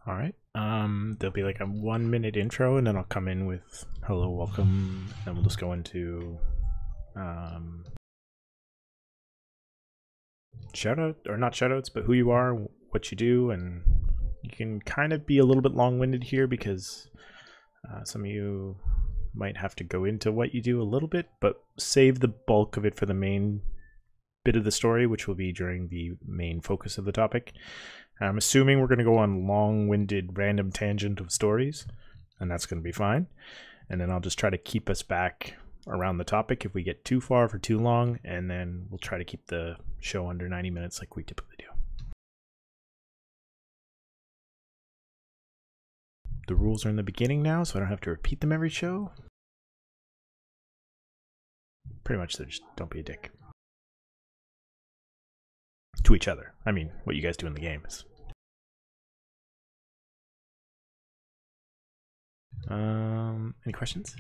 All right. There'll be like a 1 minute intro, and then I'll come in with hello, welcome, and we'll just go into shout out or not shout outs, but who you are, what you do, and you can kind of be a little bit long winded here because some of you might have to go into what you do a little bit, but save the bulk of it for the main bit of the story, which will be during the main focus of the topic. I'm assuming we're going to go on long-winded random tangent of stories, and that's going to be fine. And then I'll just try to keep us back around the topic if we get too far for too long, and then we'll try to keep the show under 90 minutes like we typically do. The rules are in the beginning now, so I don't have to repeat them every show. Pretty much, they're just don't be a dick. To each other. I mean, what you guys do in the game is. Any questions?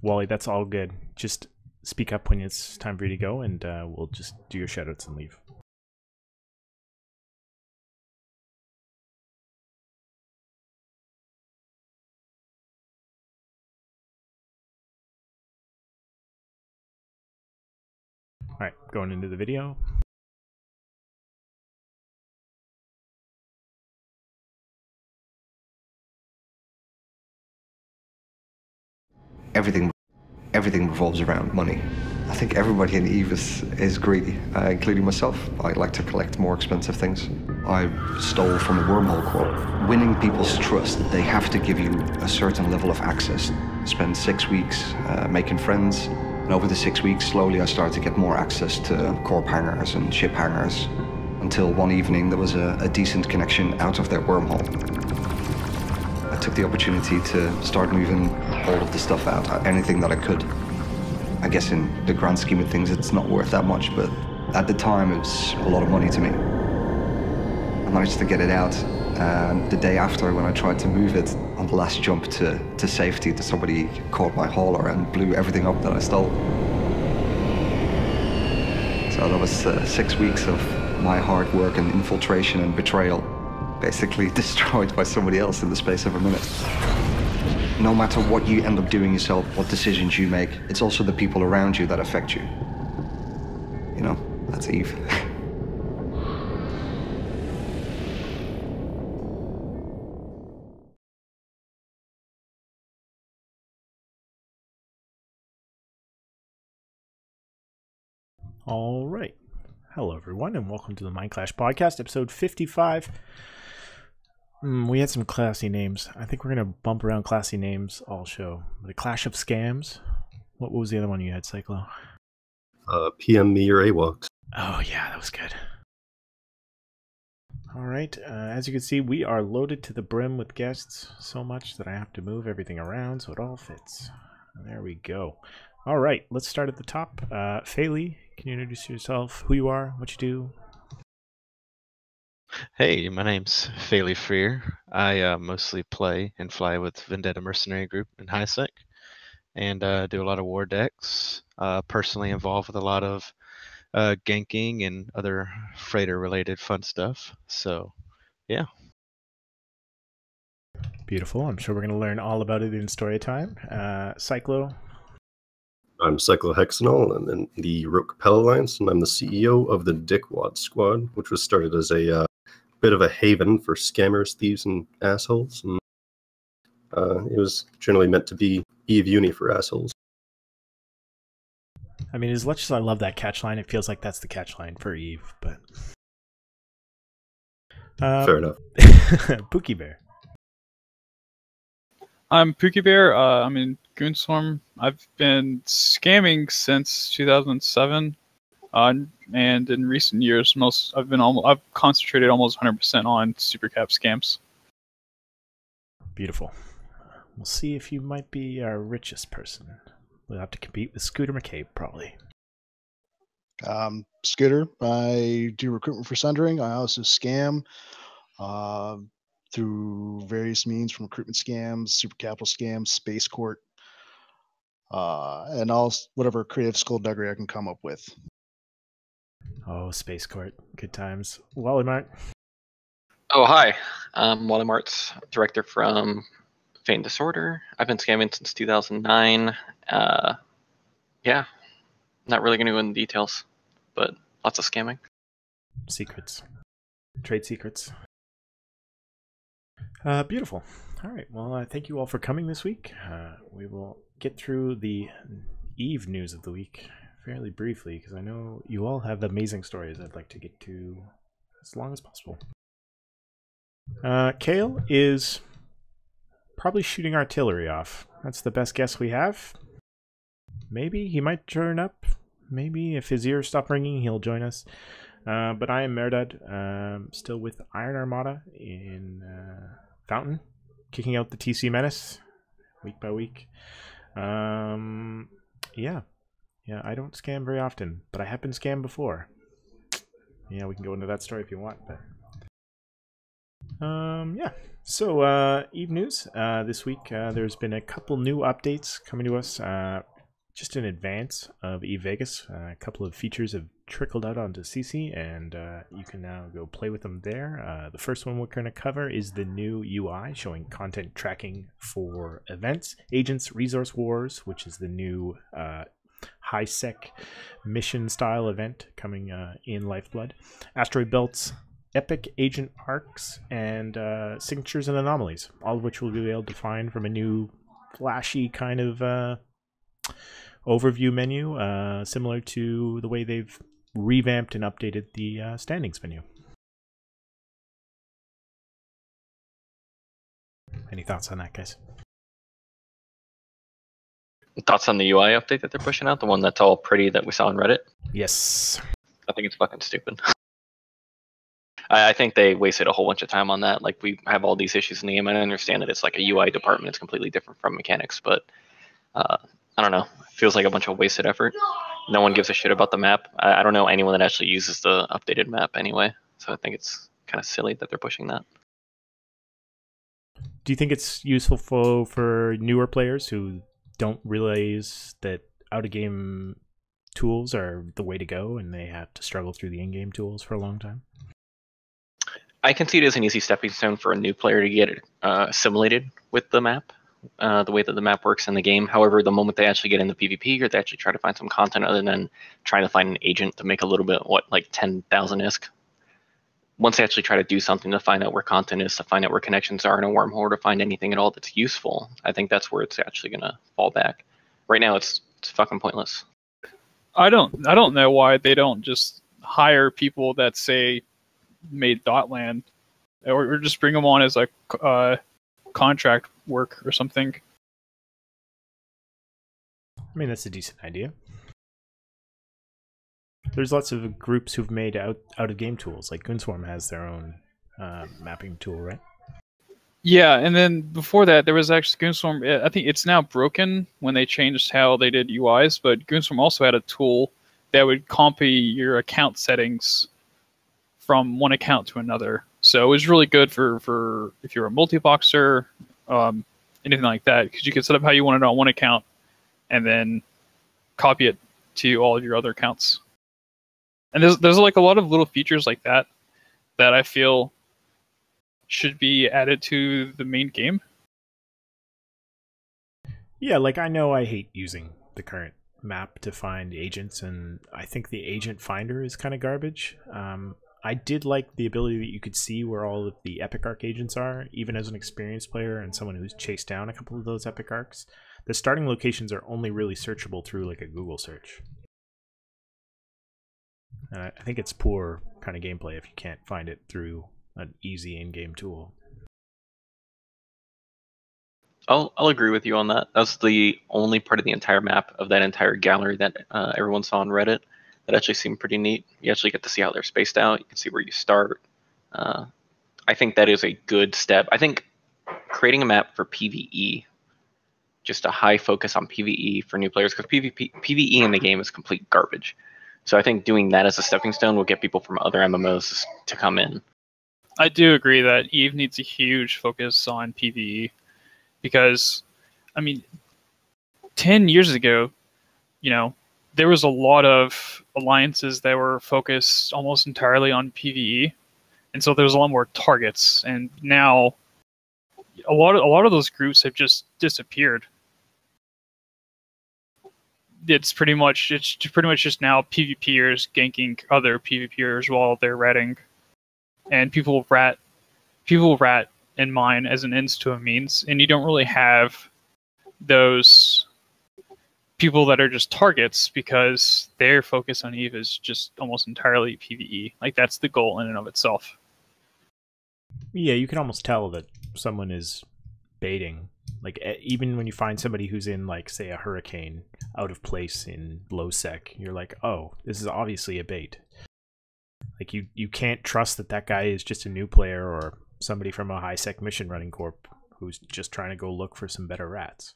Wally, that's all good. Just speak up when it's time for you to go, and we'll just do your shoutouts and leave. All right, going into the video. Everything revolves around money. I think everybody in EVE is greedy, including myself. I like to collect more expensive things. I stole from a wormhole corp. Winning people's trust, they have to give you a certain level of access. Spend 6 weeks making friends, and over the 6 weeks, slowly I started to get more access to corp hangars and ship hangars, until one evening there was a decent connection out of their wormhole. I took the opportunity to start moving all of the stuff out, anything that I could. I guess in the grand scheme of things, it's not worth that much, but at the time, it was a lot of money to me. I managed to get it out, and the day after, when I tried to move it on the last jump to safety, somebody caught my hauler and blew everything up that I stole. So that was 6 weeks of my hard work and infiltration and betrayal, basically destroyed by somebody else in the space of a minute. No matter what you end up doing yourself, what decisions you make, it's also the people around you that affect you. You know, that's EVE. All right. Hello, everyone, and welcome to the Mind Clash podcast, episode 55. We had some classy names. I think we're going to bump around classy names all show. The Clash of Scams. What was the other one you had, Cyclo? PM me or AWOX. Oh, yeah, that was good. All right. As you can see, we are loaded to the brim with guests so much that I have to move everything around so it all fits. There we go. All right. Let's start at the top. Faylee, can you introduce yourself, who you are, what you do? Hey, my name's Faylee Freer. I mostly play and fly with Vendetta Mercenary Group in HiSec, and do a lot of war decks. Personally involved with a lot of ganking and other freighter-related fun stuff. So, yeah. Beautiful. I'm sure we're going to learn all about it in story time. Cyclo. I'm Cyclohexanol. I'm in the Rogue Capella Alliance, and I'm the CEO of the Dickwad Squad, which was started as a bit of a haven for scammers, thieves, and assholes. And it was generally meant to be EVE Uni for assholes. I mean, as much as I love that catch line, it feels like that's the catch line for EVE, but... Fair enough. Pookie Bear. I'm Pookie Bear. I'm in Goonswarm. I've been scamming since 2007, and in recent years, I've concentrated almost 100% on supercap scams. Beautiful. We'll see if you might be our richest person. We'll have to compete with Scooter McCabe, probably. Scooter. I do recruitment for Sundering. I also scam. through various means, from recruitment scams, super capital scams, space court, and all whatever creative skullduggery I can come up with. Oh, Space Court. Good times. Wally Mart. Oh, hi. I'm Wally Martz, director from Fate and Disorder. I've been scamming since 2009. Yeah, not really going to go into details, but lots of scamming. Secrets. Trade secrets. Beautiful. All right. Well, thank you all for coming this week. We will get through the Eve news of the week fairly briefly, because I know you all have amazing stories I'd like to get to as long as possible. Kale is probably shooting artillery off. That's the best guess we have. Maybe he might turn up. Maybe if his ears stop ringing, he'll join us. But I am Merdad, still with Iron Armada in Fountain, kicking out the TC Menace week by week. Yeah, I don't scam very often, but I have been scammed before. Yeah, we can go into that story if you want, but yeah. So Eve news this week. There's been a couple new updates coming to us just in advance of Eve Vegas. A couple of features have trickled out onto CC, and you can now go play with them there. The first one we're going to cover is the new UI showing content tracking for events, agents, resource wars, which is the new high-sec mission-style event coming in Lifeblood, asteroid belts, epic agent arcs, and signatures and anomalies, all of which we'll be able to find from a new flashy kind of overview menu, similar to the way they've revamped and updated the standings menu. Any thoughts on that, guys? Thoughts on the UI update that they're pushing out? The one that's all pretty that we saw on Reddit? Yes. I think it's fucking stupid. I think they wasted a whole bunch of time on that. Like, we have all these issues in the game. I understand that it's like a UI department. It's completely different from mechanics, but I don't know. It feels like a bunch of wasted effort. No one gives a shit about the map. I don't know anyone that actually uses the updated map anyway, so I think it's kind of silly that they're pushing that. Do you think it's useful for newer players who don't realize that out-of-game tools are the way to go and they have to struggle through the in-game tools for a long time? I can see it as an easy stepping stone for a new player to get assimilated with the map, the way that the map works in the game. However, the moment they actually get into PvP or they actually try to find some content other than trying to find an agent to make a little bit, like 10,000 ISK, once they actually try to do something to find out where content is, to find out where connections are in a wormhole, or to find anything at all that's useful, I think that's where it's actually going to fall back. Right now, it's fucking pointless. I don't know why they don't just hire people that say made Dotland, or just bring them on as like contract work or something. I mean, that's a decent idea. There's lots of groups who've made out-of-game tools, like Goonswarm has their own mapping tool, right? Yeah, and then before that, there was actually Goonswarm. I think it's now broken when they changed how they did UIs, but Goonswarm also had a tool that would copy your account settings from one account to another. So it was really good for if you're a multi-boxer, anything like that, because you could set up how you want it on one account and then copy it to all of your other accounts. And there's like a lot of little features like that that I feel should be added to the main game. Yeah, like I know I hate using the current map to find agents, and I think the agent finder is kind of garbage. I did like the ability that you could see where all of the epic arc agents are, even as an experienced player and someone who's chased down a couple of those epic arcs. The starting locations are only really searchable through like a Google search. And I think it's poor kind of gameplay if you can't find it through an easy in-game tool. I'll agree with you on that. That's the only part of the entire map of that entire gallery that everyone saw on Reddit that actually seemed pretty neat. You actually get to see how they're spaced out. You can see where you start. I think that is a good step. I think creating a map for PvE, just a high focus on PvE for new players, because PvE in the game is complete garbage. So I think doing that as a stepping stone will get people from other MMOs to come in. I do agree that EVE needs a huge focus on PvE because, I mean, 10 years ago, you know, there was a lot of alliances that were focused almost entirely on PvE, and so there was a lot more targets. And now, a lot of those groups have just disappeared. It's pretty much just now PvPers ganking other PvPers while they're ratting, and people rat and mine as an ends to a means, and you don't really have those people that are just targets because their focus on EVE is just almost entirely PvE. Like, that's the goal in and of itself. Yeah, you can almost tell that someone is baiting. Like, even when you find somebody who's in, like, say, a Hurricane out of place in low sec, you're like, oh, this is obviously a bait. Like, you can't trust that guy is just a new player or somebody from a high sec mission running corp who's just trying to go look for some better rats.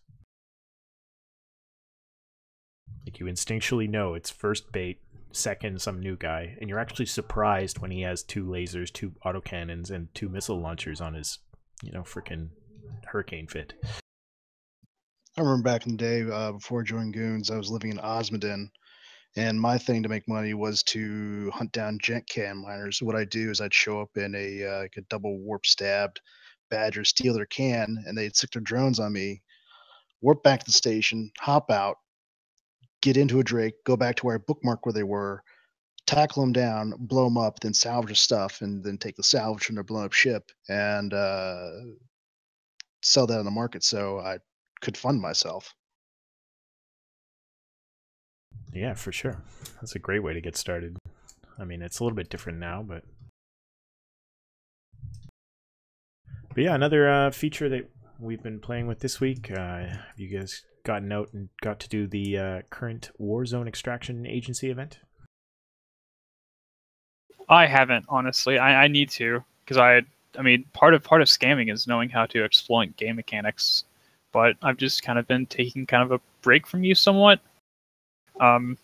Like, you instinctually know it's first bait, second some new guy, and you're actually surprised when he has 2 lasers, 2 autocannons, and 2 missile launchers on his, freaking Hurricane fit. I remember back in the day, before joining Goons, I was living in Osmondon, and my thing to make money was to hunt down gent cam miners. What I'd do is I'd show up in a double warp stabbed Badger, steal their can, and they'd stick their drones on me, warp back to the station, hop out, get into a Drake, go back to where I bookmarked where they were, tackle them down, blow them up, then salvage their stuff, and then take the salvage from their blown up ship and sell that on the market so I could fund myself. Yeah, for sure. That's a great way to get started. I mean, it's a little bit different now, but yeah, another feature that we've been playing with this week. Have you guys gotten out and got to do the current Warzone Extraction Agency event? I haven't, honestly. I need to, because I mean, part of scamming is knowing how to exploit game mechanics, but I've just kind of been taking kind of a break from you somewhat. When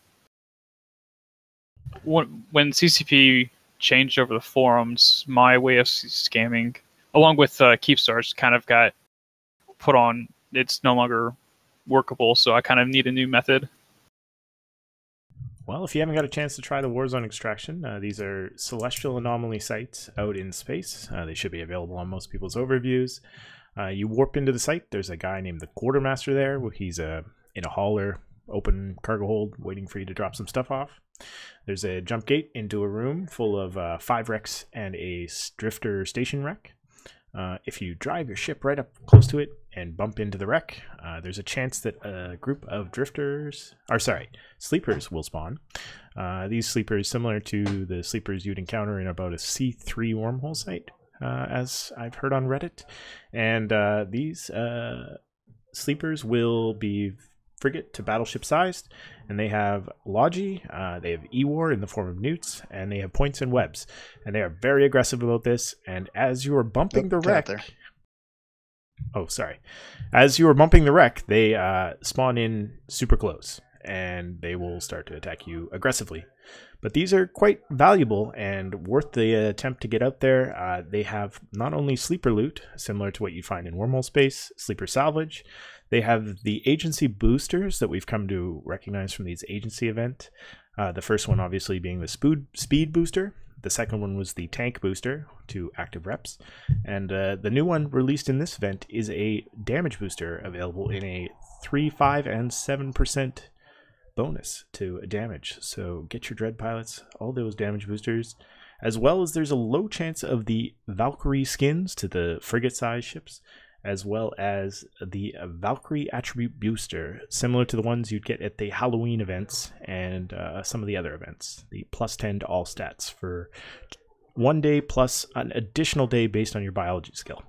CCP changed over the forums, my way of scamming, along with Keepstars, kind of got put on. It's no longer workable, so I kind of need a new method. Well, if you haven't got a chance to try the Warzone Extraction, these are celestial anomaly sites out in space. They should be available on most people's overviews. You warp into the site. There's a guy named the Quartermaster there. He's in a hauler, open cargo hold, waiting for you to drop some stuff off. There's a jump gate into a room full of 5 wrecks and a drifter station wreck. If you drive your ship right up close to it and bump into the wreck, there's a chance that a group of sleepers will spawn. These sleepers, similar to the sleepers you'd encounter in about a C3 wormhole site, as I've heard on Reddit. And these sleepers will be frigate to battleship sized, and they have Logi, they have E-War in the form of newts, and they have points and webs, and they are very aggressive about this. And as you are bumping the wreck, as you are bumping the wreck, they spawn in super close, and they will start to attack you aggressively. But these are quite valuable and worth the attempt to get out there. They have not only sleeper loot, similar to what you find in wormhole space, sleeper salvage. They have the agency boosters that we've come to recognize from these agency event. The first one obviously being the speed booster. The second one was the tank booster to active reps. And the new one released in this event is a damage booster available in a 3, 5, and 7% bonus to damage. So get your dread pilots, all those damage boosters, as well as there's a low chance of the Valkyrie skins to the frigate size ships, as well as the Valkyrie attribute booster, similar to the ones you'd get at the Halloween events and some of the other events. The +10 to all stats for 1 day plus an additional day based on your biology skill.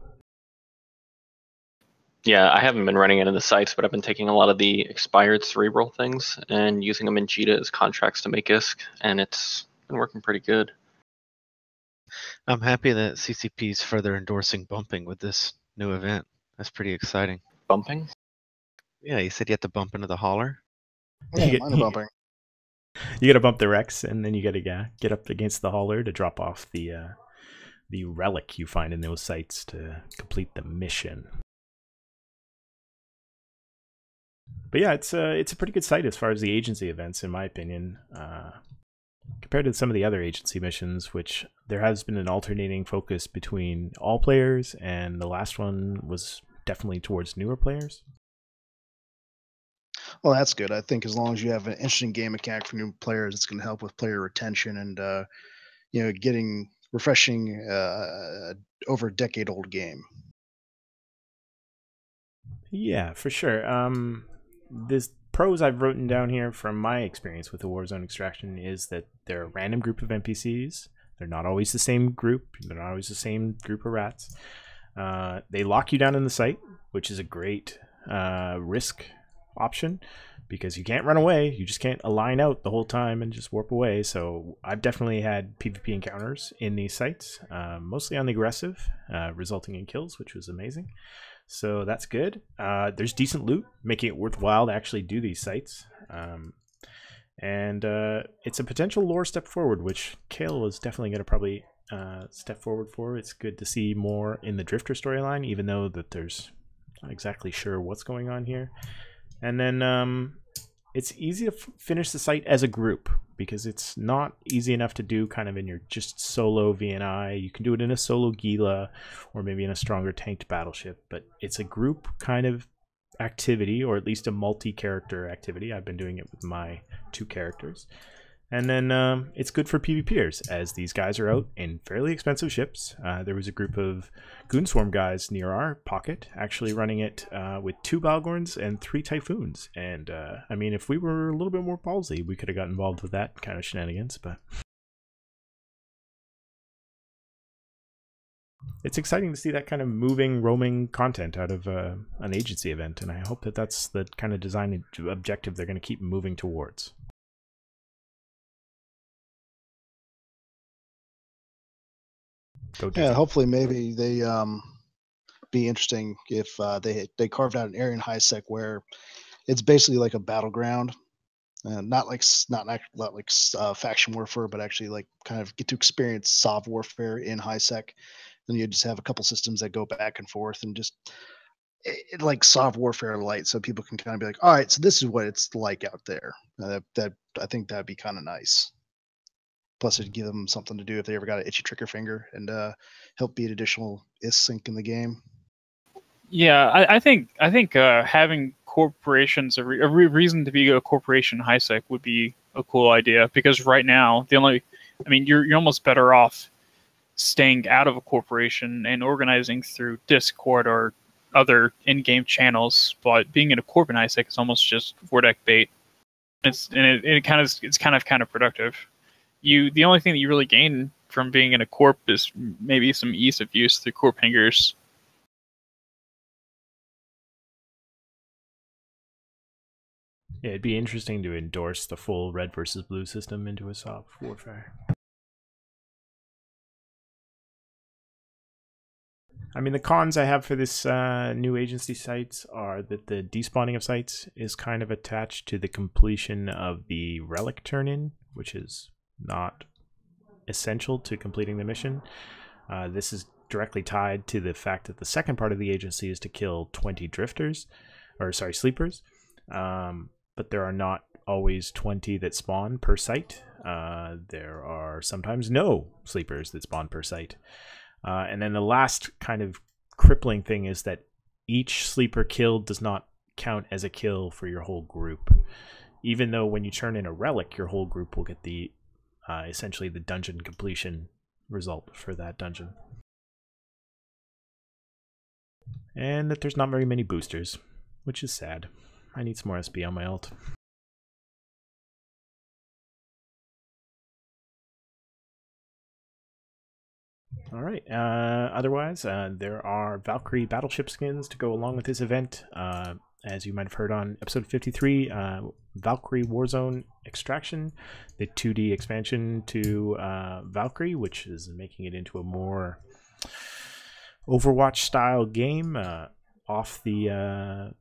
Yeah, I haven't been running it in the sites, but I've been taking a lot of the expired cerebral things and using them in Cheetah as contracts to make ISK, and it's been working pretty good. I'm happy that CCP is further endorsing bumping with this new event. That's pretty exciting. Bumping? Yeah, you said you had to bump into the hauler? Yeah, mine are bumping. You gotta bump the wrecks, and then you gotta get up against the hauler to drop off the the relic you find in those sites to complete the mission. But yeah, it's a pretty good site as far as the agency events, in my opinion. Compared to some of the other agency missions, which there has been an alternating focus between all players, and the last one was definitely towards newer players. Well, that's good. I think as long as you have an interesting game mechanic for new players, it's going to help with player retention and getting refreshing over a decade-old game. Yeah, for sure. This pros I've written down here from my experience with the Warzone Extraction is that they're a random group of NPCs. They're not always the same group. They're not always the same group of rats. They lock you down in the site, which is a great risk option because you can't run away. You just can't align out the whole time and just warp away. So I've definitely had PvP encounters in these sites, mostly on the aggressive, resulting in kills, which was amazing. So that's good. There's decent loot, making it worthwhile to actually do these sites. And it's a potential lore step forward, which Kale is definitely going to probably step forward for. It's good to see more in the Drifter storyline, even though that there's not exactly sure what's going on here. And then it's easy to finish the site as a group, because it's not easy enough to do kind of in your just solo VNI. You can do it in a solo Gila or maybe in a stronger tanked battleship, but it's a group kind of activity, or at least a multi-character activity. I've been doing it with my 2 characters. And then it's good for PvPers, as these guys are out in fairly expensive ships. There was a group of Goonswarm guys near our pocket actually running it with 2 Balgorns and 3 Typhoons. And I mean, if we were a little bit more ballsy, we could have got involved with that kind of shenanigans. But it's exciting to see that kind of moving, roaming content out of an agency event. And I hope that that's the kind of design objective they're going to keep moving towards. Yeah, hopefully maybe they be interesting if they carved out an area in HiSec where it's basically like a battleground, not like faction warfare, but actually like kind of get to experience Sov warfare in HiSec. Then you just have a couple systems that go back and forth, and just like Sov warfare light, so people can kind of be like, all right, so this is what it's like out there. That I think that'd be kind of nice. Plus, it'd give them something to do if they ever got an itchy trigger finger, and help beat additional IS sync in the game. Yeah, I think having corporations, a reason to be a corporation in HiSec would be a cool idea, because right now you're almost better off staying out of a corporation and organizing through Discord or other in-game channels. But being in a corp in HiSec is almost just Vortex bait. It's kind of counterproductive. The only thing that you really gain from being in a corp is maybe some ease of use through corp hangers. Yeah, it'd be interesting to endorse the full red versus blue system into a Sov warfare. I mean, the cons I have for this new agency sites are that the despawning of sites is kind of attached to the completion of the relic turn-in, which is not essential to completing the mission. This is directly tied to the fact that the second part of the agency is to kill 20 sleepers. But there are not always 20 that spawn per site. There are sometimes no sleepers that spawn per site. And then the last kind of crippling thing is that each sleeper killed does not count as a kill for your whole group. Even though when you turn in a relic, your whole group will get the essentially the dungeon completion result for that dungeon. And that there's not very many boosters, which is sad. I need some more SP on my ult. Alright, otherwise, there are Valkyrie battleship skins to go along with this event. As you might have heard on episode 53, Valkyrie Warzone Extraction, the 2D expansion to Valkyrie, which is making it into a more Overwatch-style game off the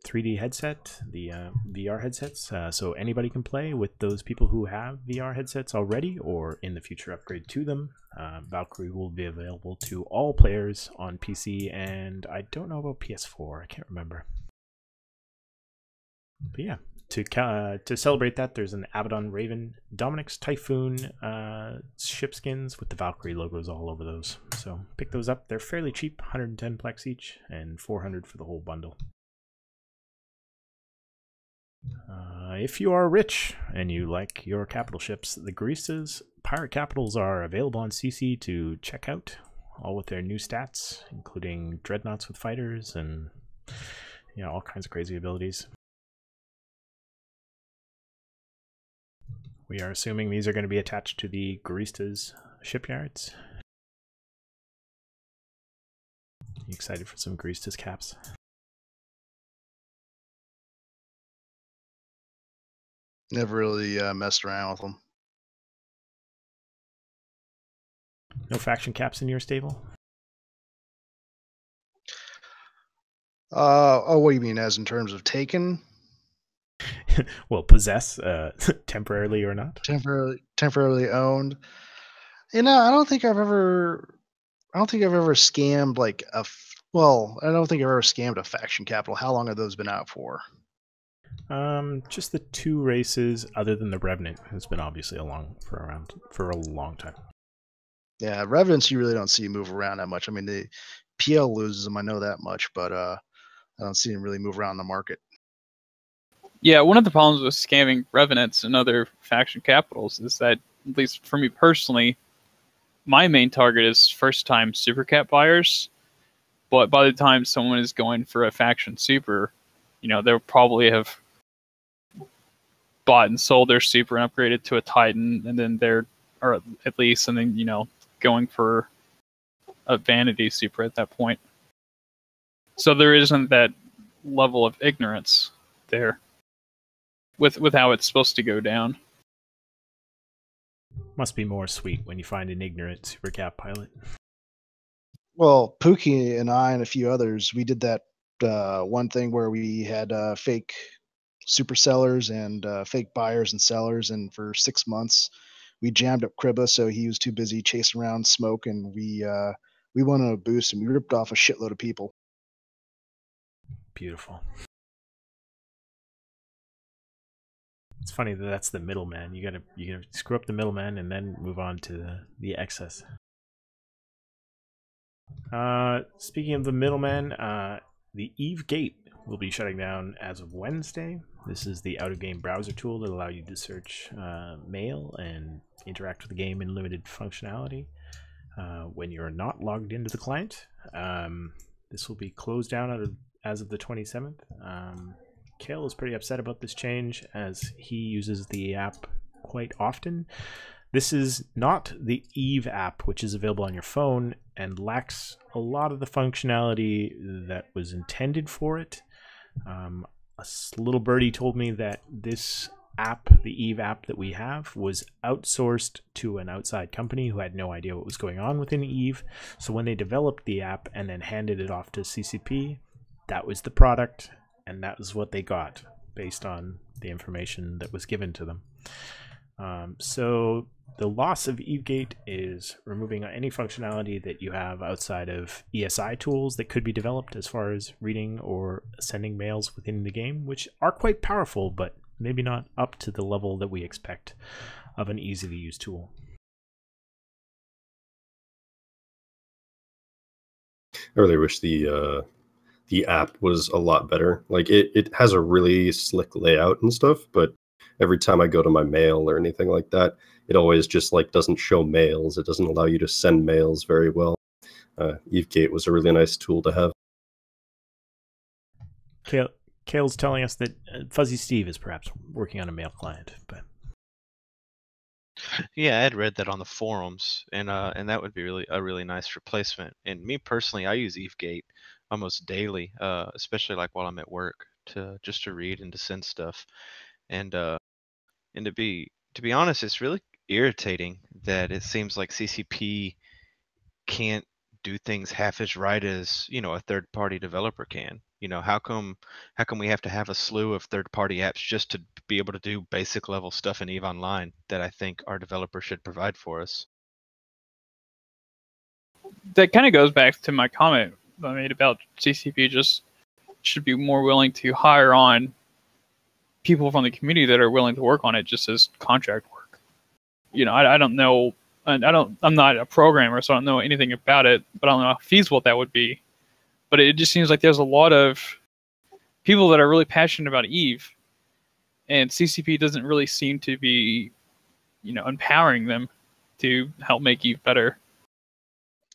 3D headset, the VR headsets. So anybody can play with those people who have VR headsets already or in the future upgrade to them. Valkyrie will be available to all players on PC, and I don't know about PS4. I can't remember. But yeah, to celebrate that, there's an Abaddon Raven Dominic's Typhoon ship skins with the Valkyrie logos all over those. So pick those up. They're fairly cheap, 110 plex each, and 400 for the whole bundle. If you are rich and you like your capital ships, the Grease's Pirate Capitals are available on CC to check out, all with their new stats, including dreadnoughts with fighters and all kinds of crazy abilities. We are assuming these are going to be attached to the Garista's shipyards. You excited for some Garista's caps? Never really messed around with them. No faction caps in your stable? What do you mean, as in terms of taken? Well, possess, temporarily or not? Temporarily owned. I don't think I've ever scammed like I don't think I've ever scammed a faction capital. How long have those been out for? Just the 2 races, other than the Revenant, who's been obviously around for a long time. Yeah, Revenants you really don't see move around that much. I mean, the PL loses them, I know that much, but I don't see them really move around the market. Yeah, one of the problems with scamming Revenants and other faction capitals is that, at least for me personally, my main target is first-time super cap buyers. But by the time someone is going for a faction super, they'll probably have bought and sold their super and upgraded to a Titan, and then going for a vanity super at that point. So there isn't that level of ignorance there with how it's supposed to go down. Must be more sweet when you find an ignorant super cap pilot. Well, Pookie and I and a few others, we did that one thing where we had fake super sellers and fake buyers and sellers, and for 6 months we jammed up Kriba, so he was too busy chasing around smoke, and we went on a boost and we ripped off a shitload of people. Beautiful. It's funny that that's the middleman. You gotta screw up the middleman and then move on to the excess. Speaking of the middleman, the Eve Gate will be shutting down as of Wednesday. This is the out-of-game browser tool that allows you to search mail and interact with the game in limited functionality when you're not logged into the client. This will be closed down as of the 27th. Kale is pretty upset about this change as he uses the app quite often. This is not the Eve app, which is available on your phone and lacks a lot of the functionality that was intended for it. A little birdie told me that this app, the Eve app that we have, was outsourced to an outside company who had no idea what was going on within Eve. So when they developed the app and then handed it off to CCP, that was the product and that was what they got based on the information that was given to them. So the loss of EveGate is removing any functionality that you have outside of ESI tools that could be developed as far as reading or sending mails within the game, which are quite powerful, but maybe not up to the level that we expect of an easy to use tool. I really wish the app was a lot better. Like it has a really slick layout and stuff, but every time I go to my mail or anything like that, it always just like doesn't show mails. It doesn't allow you to send mails very well. EveGate was a really nice tool to have. Kale's telling us that Fuzzy Steve is perhaps working on a mail client, but yeah, I had read that on the forums, and that would be a really nice replacement. And me personally, I use EveGate almost daily, especially like while I'm at work to read and to send stuff. And to be honest, it's really irritating that it seems like CCP can't do things half as right as a third-party developer can. How come we have to have a slew of third-party apps just to be able to do basic level stuff in EVE Online that I think our developers should provide for us? That kind of goes back to my comment I made about CCP just should be more willing to hire on people from the community that are willing to work on it just as contract work. I don't know, and I'm not a programmer, so I don't know anything about it, but I don't know how feasible that would be. But it just seems like there's a lot of people that are really passionate about EVE, and CCP doesn't really seem to be, empowering them to help make EVE better.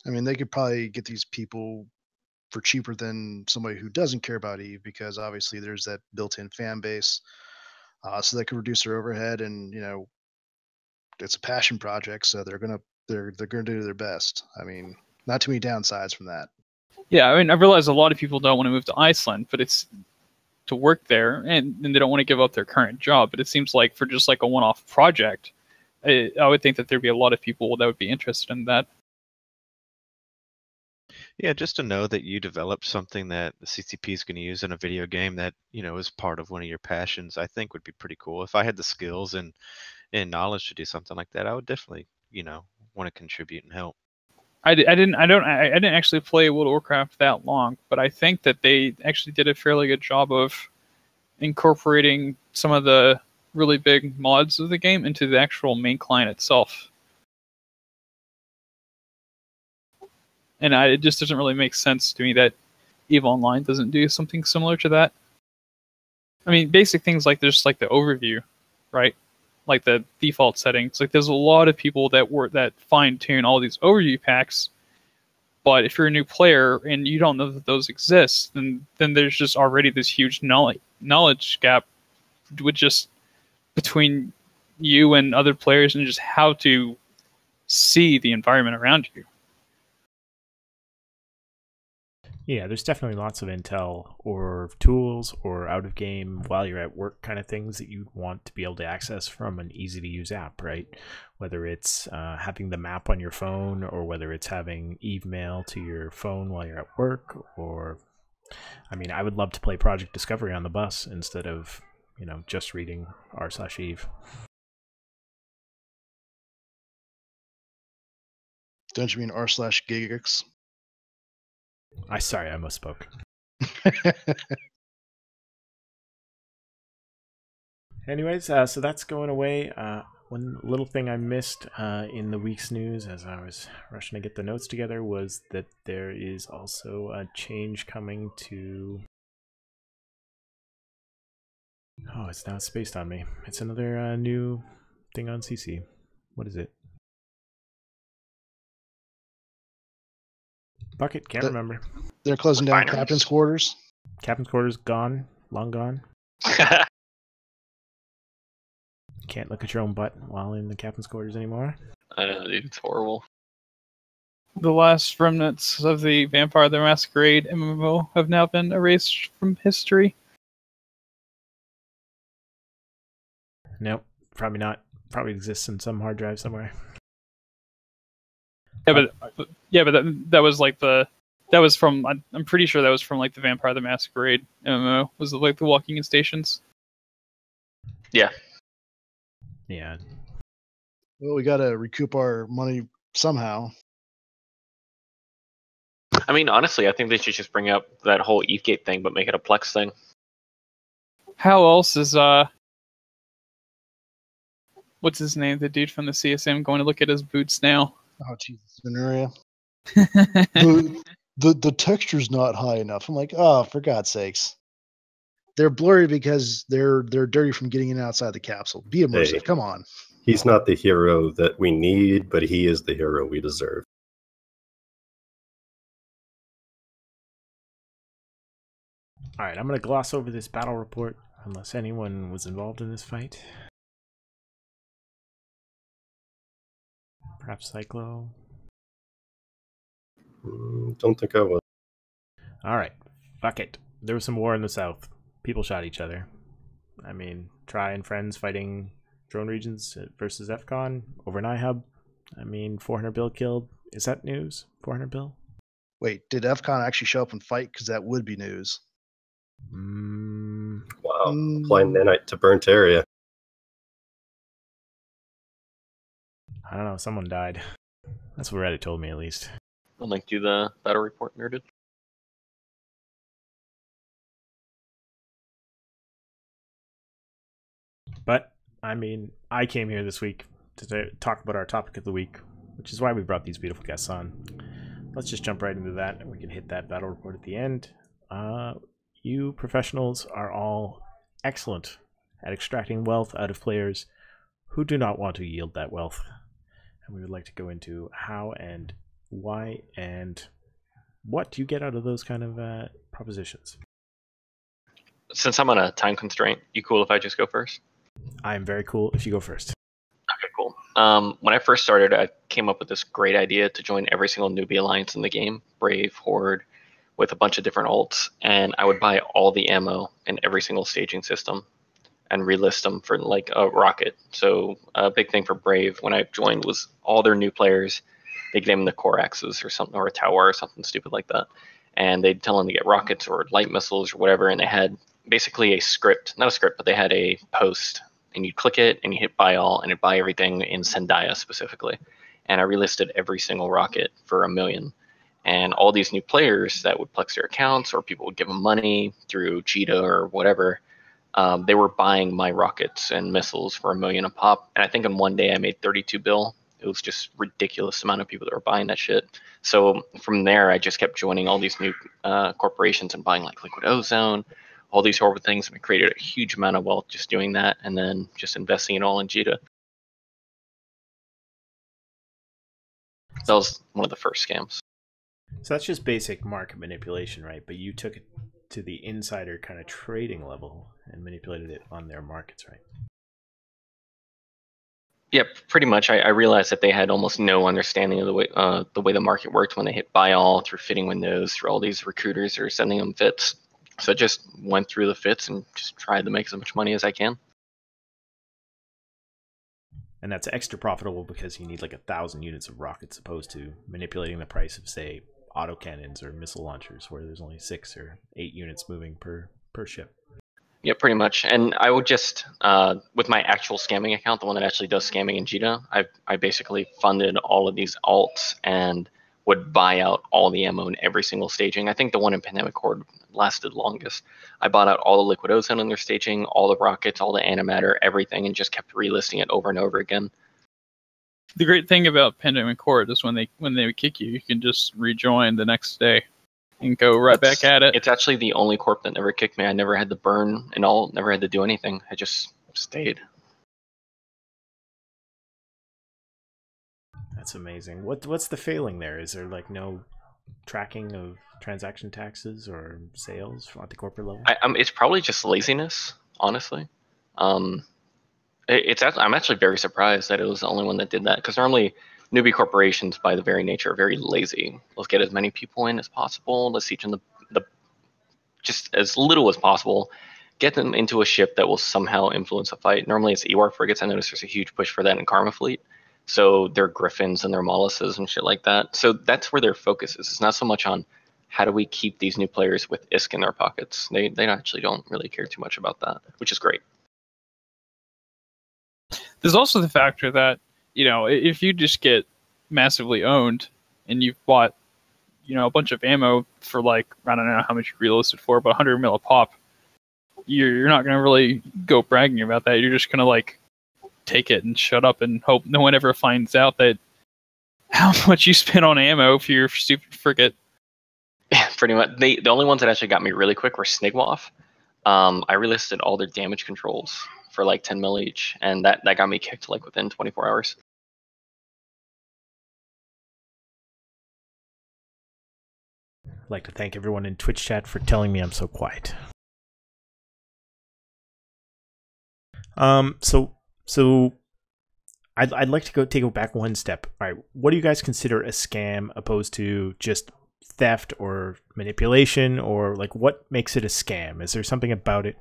I mean, they could probably get these people for cheaper than somebody who doesn't care about EVE, because obviously there's that built-in fan base. So they could reduce their overhead, and it's a passion project, so they're gonna do their best. I mean, not too many downsides from that. Yeah, I mean, I realize a lot of people don't want to move to Iceland, but it's to work there, and they don't want to give up their current job. But it seems like for just like a one-off project, I would think that there'd be a lot of people that would be interested in that. Yeah, just to know that you developed something that the CCP is going to use in a video game that, is part of one of your passions, I think would be pretty cool. If I had the skills and knowledge to do something like that, I would definitely, want to contribute and help. I didn't actually play World of Warcraft that long, but I think that they actually did a fairly good job of incorporating some of the really big mods of the game into the actual main client itself. And it just doesn't really make sense to me that EVE Online doesn't do something similar to that. I mean, basic things like there's like the overview, right? Like the default settings. Like there's a lot of people that fine tune all these overview packs. But if you're a new player and you don't know that those exist, then there's just already this huge knowledge gap with just between you and other players and just how to see the environment around you. Yeah, there's definitely lots of intel or tools or out of game while you're at work kind of things that you want to be able to access from an easy to use app, right? Whether it's having the map on your phone, or whether it's having EVE Mail to your phone while you're at work, or I mean, I would love to play Project Discovery on the bus instead of, just reading r/Eve. Don't you mean r/Gigax? I misspoke. Anyways, so that's going away. One little thing I missed in the week's news as I was rushing to get the notes together was that there is also a change coming to... Oh, it's now spaced on me. It's another new thing on CC. What is it? Bucket, can't remember. They're closing down Captain's Quarters. Captain's Quarters gone, long gone. Can't look at your own butt while in the Captain's Quarters anymore. I know, dude, it's horrible. The last remnants of the Vampire the Masquerade MMO have now been erased from history. Nope, probably not. Probably exists in some hard drive somewhere. Yeah, but that was like that was from, I'm pretty sure that was from like the Vampire the Masquerade MMO. Was it like the Walking in Stations? Yeah. Yeah. Well, we gotta recoup our money somehow. I mean, honestly, I think they should just bring up that whole EveGate thing, but make it a Plex thing. How else is what's his name? The dude from the CSM going to look at his boots now? Oh Jesus, Veneria. the texture's not high enough. I'm like, oh, for God's sakes. They're blurry because they're dirty from getting in outside the capsule. Be immersive. Hey, come on. He's not the hero that we need, but he is the hero we deserve. Alright, I'm going to gloss over this battle report unless anyone was involved in this fight. Perhaps Cyclo? Don't think I was. Alright, fuck it. There was some war in the south. People shot each other. I mean, Tri and friends fighting drone regions versus FCON over an iHub. I mean, 400 Bill killed. Is that news? 400 Bill? Wait, did FCON actually show up and fight? Because that would be news. Wow. Applying nanite to burnt area. I don't know. Someone died. That's what Reddit told me, at least. I'll link to the battle report nerded. But, I mean, I came here this week to talk about our topic of the week, which is why we brought these beautiful guests on. Let's just jump right into that, and we can hit that battle report at the end. You professionals are all excellent at extracting wealth out of players who do not want to yield that wealth. And we would like to go into how and why and what do you get out of those kind of propositions. Since I'm on a time constraint, you cool if I just go first? I am very cool if you go first. Okay, cool. When I first started, I came up with this great idea to join every single newbie alliance in the game, Brave, Horde, with a bunch of different ults, and I would buy all the ammo in every single staging system and relist them for like a rocket. So a big thing for Brave when I joined was all their new players, they'd name them the Coraxes or something, or a Tower or something stupid like that, and they'd tell them to get rockets or light missiles or whatever, and they had basically a script, not a script, but they had a post, and you'd click it and you hit buy all, and it'd buy everything in Zendaya specifically. And I relisted every single rocket for $1 million. And all these new players that would plex their accounts, or people would give them money through Cheetah or whatever, they were buying my rockets and missiles for $1 million a pop. And I think in one day I made 32 bill. It was just ridiculous amount of people that were buying that shit. So from there, I just kept joining all these new corporations and buying like Liquid Ozone, all these horrible things. And I created a huge amount of wealth just doing that, and then just investing it all in Cheetah. That was one of the first scams. So that's just basic market manipulation, right? But you took it to the insider kind of trading level and manipulated it on their markets, right? Yeah, pretty much. I realized that they had almost no understanding of the way the market worked when they hit buy all through fitting windows, through all these recruiters that are sending them fits. So I just went through the fits and just tried to make as much money as I can. And that's extra profitable because you need like 1,000 units of rockets, opposed to manipulating the price of, say, autocannons or missile launchers, where there's only 6 or 8 units moving per ship. Yeah, pretty much. And I would just, with my actual scamming account, the one that actually does scamming in Cheetah, I basically funded all of these alts and would buy out all the ammo in every single staging. I think the one in Pandemic Horde lasted longest. I bought out all the Liquid Ozone in their staging, all the rockets, all the antimatter, everything, and just kept relisting it over and over again. The great thing about Pandemic Horde is when they would kick you, you can just rejoin the next day and go right back at it. It's actually the only corp that never kicked me. I never had to burn and all, never had to do anything. I just stayed. That's amazing. What's the failing there? Is there like no tracking of transaction taxes or sales at the corporate level? It's probably just laziness, honestly. I'm actually very surprised that it was the only one that did that, because normally newbie corporations, by the very nature, are very lazy. Let's get as many people in as possible. Let's teach them the just as little as possible. Get them into a ship that will somehow influence a fight. Normally it's Ewar frigates. I noticed there's a huge push for that in Karma Fleet. So they're Griffins and they're Molluses and shit like that. So that's where their focus is. It's not so much on how do we keep these new players with ISK in their pockets. They actually don't really care too much about that, which is great. There's also the factor that, you know, if you just get massively owned and you've bought, you know, a bunch of ammo for like, I don't know how much you relisted for, but 100 mil a pop, you're not going to really go bragging about that. You're just going to like take it and shut up and hope no one ever finds out that how much you spent on ammo for your stupid frigate. Yeah, pretty much. The only ones that actually got me really quick were Snigwaff. I relisted all their damage controls for like 10 mil each, and that got me kicked like within 24 hours. I'd like to thank everyone in Twitch chat for telling me I'm so quiet. So I'd like to take it back one step. All right, what do you guys consider a scam opposed to just theft or manipulation, or like what makes it a scam? Is there something about it?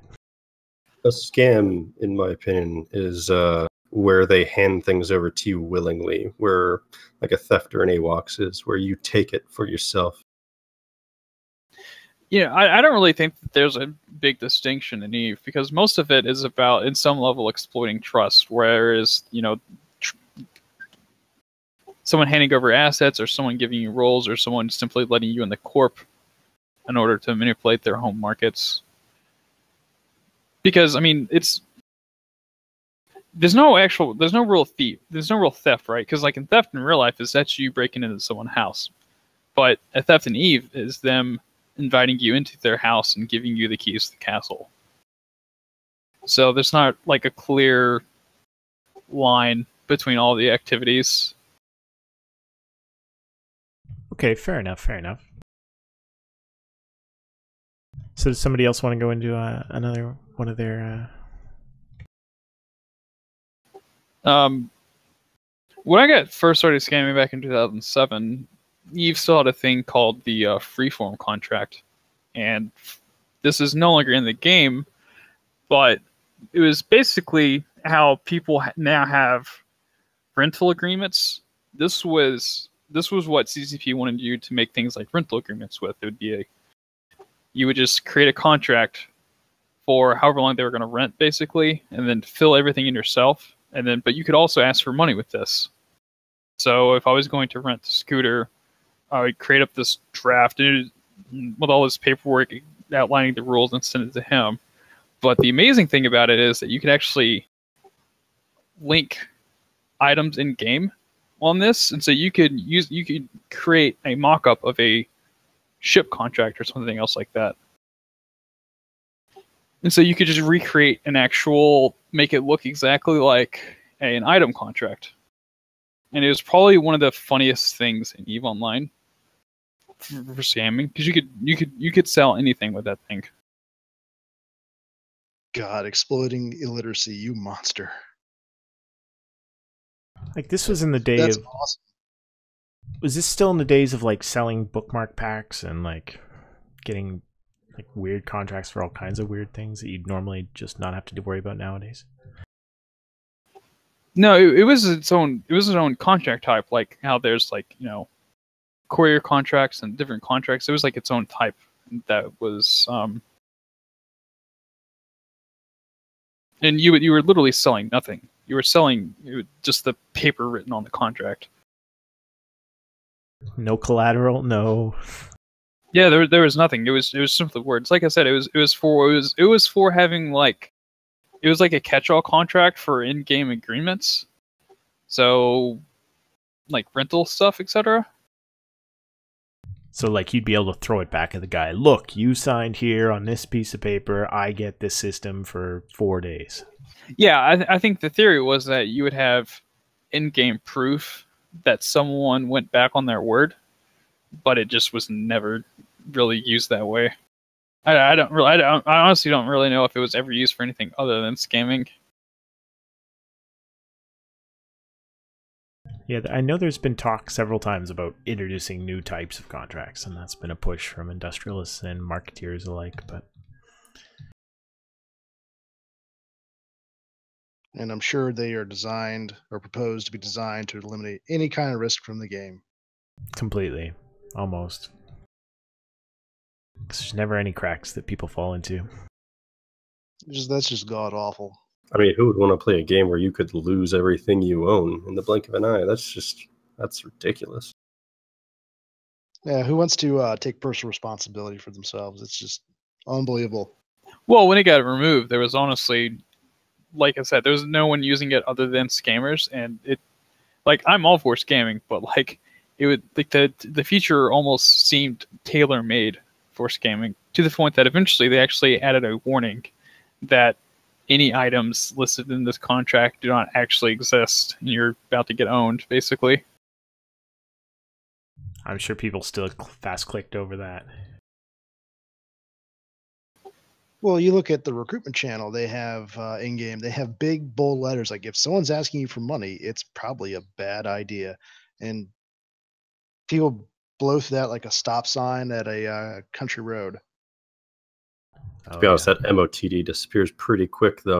A scam, in my opinion, is where they hand things over to you willingly, where like a theft or an AWACS is, where you take it for yourself. I don't really think that there's a big distinction in Eve, because most of it is about, in some level, exploiting trust, whereas, someone handing over assets, or someone giving you roles, or someone simply letting you in the corp in order to manipulate their home markets. Because, there's no real thief. There's no real theft, right? Because like in theft in real life, that's you breaking into someone's house. But a theft in Eve is them inviting you into their house and giving you the keys to the castle. So there's not like a clear line between all the activities. Okay, fair enough, fair enough. So does somebody else want to go into another one of their... When I first started scamming back in 2007, Eve still had a thing called the freeform contract. And this is no longer in the game, but it was basically how people now have rental agreements. This was what CCP wanted you to make things like rental agreements with. It would be you would just create a contract for however long they were going to rent, basically, and then fill everything in yourself. But you could also ask for money with this. So if I was going to rent the scooter, I would create up this draft with all this paperwork outlining the rules and send it to him. But the amazing thing about it is that you can actually link items in game on this, and so you could create a mock-up of a ship contract or something else like that. And so you could just recreate make it look exactly like an item contract. And it was probably one of the funniest things in EVE Online for scamming, because you could sell anything with that thing. God, exploiting illiteracy, you monster. Like, this was in the day That's of... awesome. Was this still in the days of, like, selling bookmark packs and, like, getting, like, weird contracts for all kinds of weird things that you'd normally just not have to worry about nowadays? No, it was its own contract type, like how there's, like, courier contracts and different contracts. It was like its own type that was and you were literally selling nothing. You were selling just the paper written on the contract. No collateral, no. Yeah, there was nothing. It was simply words. Like I said, it was for having like, it was like a catch-all contract for in-game agreements. So, like rental stuff, etc. So, like, you'd be able to throw it back at the guy. Look, you signed here on this piece of paper. I get this system for 4 days. Yeah, I think the theory was that you would have in-game proof that someone went back on their word, but it just was never really used that way. I honestly don't really know if it was ever used for anything other than scamming. Yeah, I know there's been talk several times about introducing new types of contracts, and that's been a push from industrialists and marketeers alike. And I'm sure they are designed or proposed to be designed to eliminate any kind of risk from the game. Completely. Almost. There's never any cracks that people fall into. That's just god awful. I mean, who would want to play a game where you could lose everything you own in the blink of an eye? That's ridiculous. Yeah, who wants to take personal responsibility for themselves? It's just unbelievable. Well, when it got removed, there was honestly, like I said, there was no one using it other than scammers, and it, like, I'm all for scamming, but like, it would, like, the feature almost seemed tailor-made for scamming, to the point that eventually they actually added a warning that any items listed in this contract do not actually exist, and you're about to get owned, basically. I'm sure people still fast-clicked over that. Well, you look at the recruitment channel, they have in-game, they have big, bold letters. Like, if someone's asking you for money, it's probably a bad idea. And people blow through that like a stop sign at a country road. To be honest, that MOTD disappears pretty quick, though.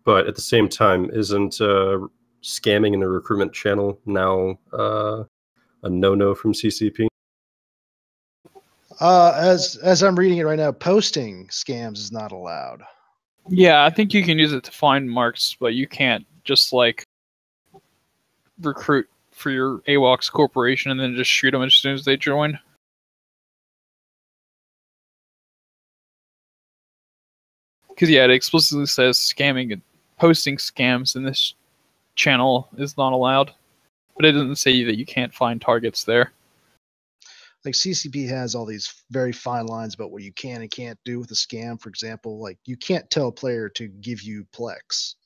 But at the same time, isn't scamming in the recruitment channel now a no-no from CCP? As I'm reading it right now, posting scams is not allowed. Yeah, I think you can use it to find marks, but you can't just like recruit for your AWOX corporation and then just shoot them as soon as they join. Because yeah, it explicitly says scamming and posting scams in this channel is not allowed, but it doesn't say that you can't find targets there. Like CCP has all these very fine lines about what you can and can't do with a scam. For example, like you can't tell a player to give you Plex.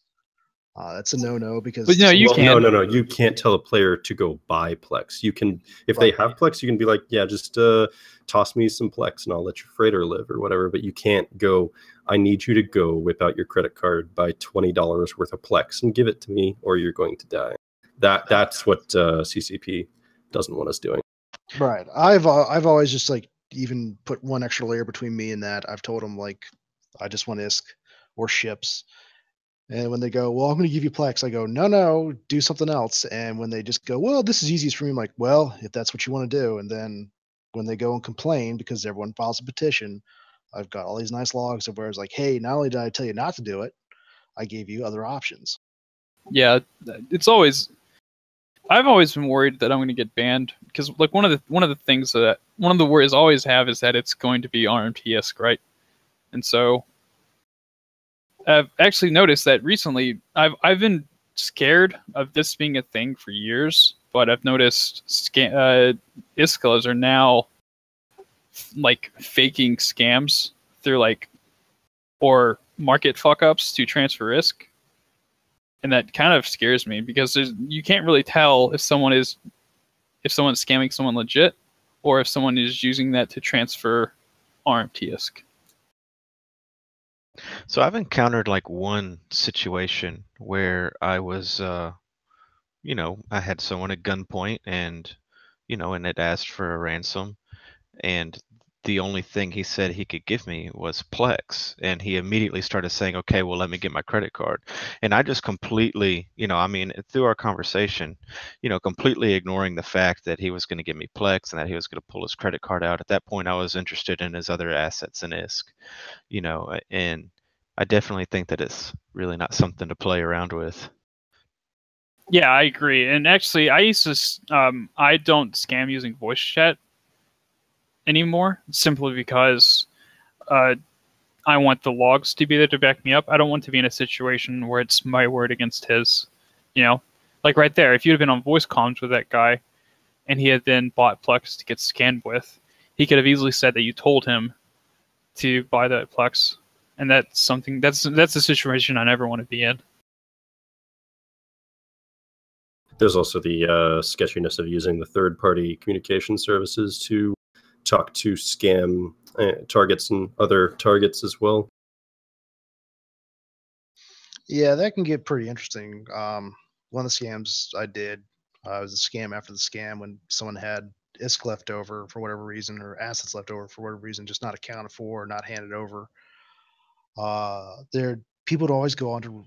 That's a no-no because. But no, you Well, can. no. You can't tell a player to go buy Plex. You can, if they have Plex, you can be like, yeah, just toss me some Plex and I'll let your freighter live or whatever. But you can't go, I need you to go whip out your credit card, buy $20 worth of Plex and give it to me or you're going to die. That's what CCP doesn't want us doing. Right. I've always just like even put one extra layer between me and that. I've told them like I just want ISK or ships. And when they go, well, I'm going to give you Plex, I go, no, do something else. And when they just go, well, this is easiest for me, I'm like, well, if that's what you want to do. And then when they go and complain because everyone files a petition, I've got all these nice logs of where it's like, hey, not only did I tell you not to do it, I gave you other options. Yeah, it's always. I've always been worried that I'm going to get banned because, like, one of the worries I always have is that it's going to be RMT-esque, right? And so I've actually noticed that recently I've been scared of this being a thing for years, but I've noticed ISKAs are now like faking scams through like or market fuck ups to transfer risk. And that kind of scares me because you can't really tell if someone's scamming someone legit or if someone is using that to transfer RMT-esque. So I've encountered like one situation where I was, I had someone at gunpoint and it asked for a ransom, and the only thing he said he could give me was Plex, and he immediately started saying, okay, well, let me get my credit card. And I just completely, through our conversation, completely ignoring the fact that he was going to give me Plex and that he was going to pull his credit card out. At that point, I was interested in his other assets in ISK, and I definitely think that it's really not something to play around with. Yeah, I agree. And actually, I used to, I don't scam using voice chat anymore, simply because I want the logs to be there to back me up. I don't want to be in a situation where it's my word against his. Like right there, if you'd have been on voice comms with that guy and he had then bought Plex to get scanned with, he could have easily said that you told him to buy that Plex. And that's a situation I never want to be in. There's also the sketchiness of using the third-party communication services to talk to scam targets and other targets as well. Yeah, that can get pretty interesting. One of the scams I did was a scam after the scam when someone had ISK left over for whatever reason or assets left over for whatever reason, just not accounted for or not handed over. People would always go on to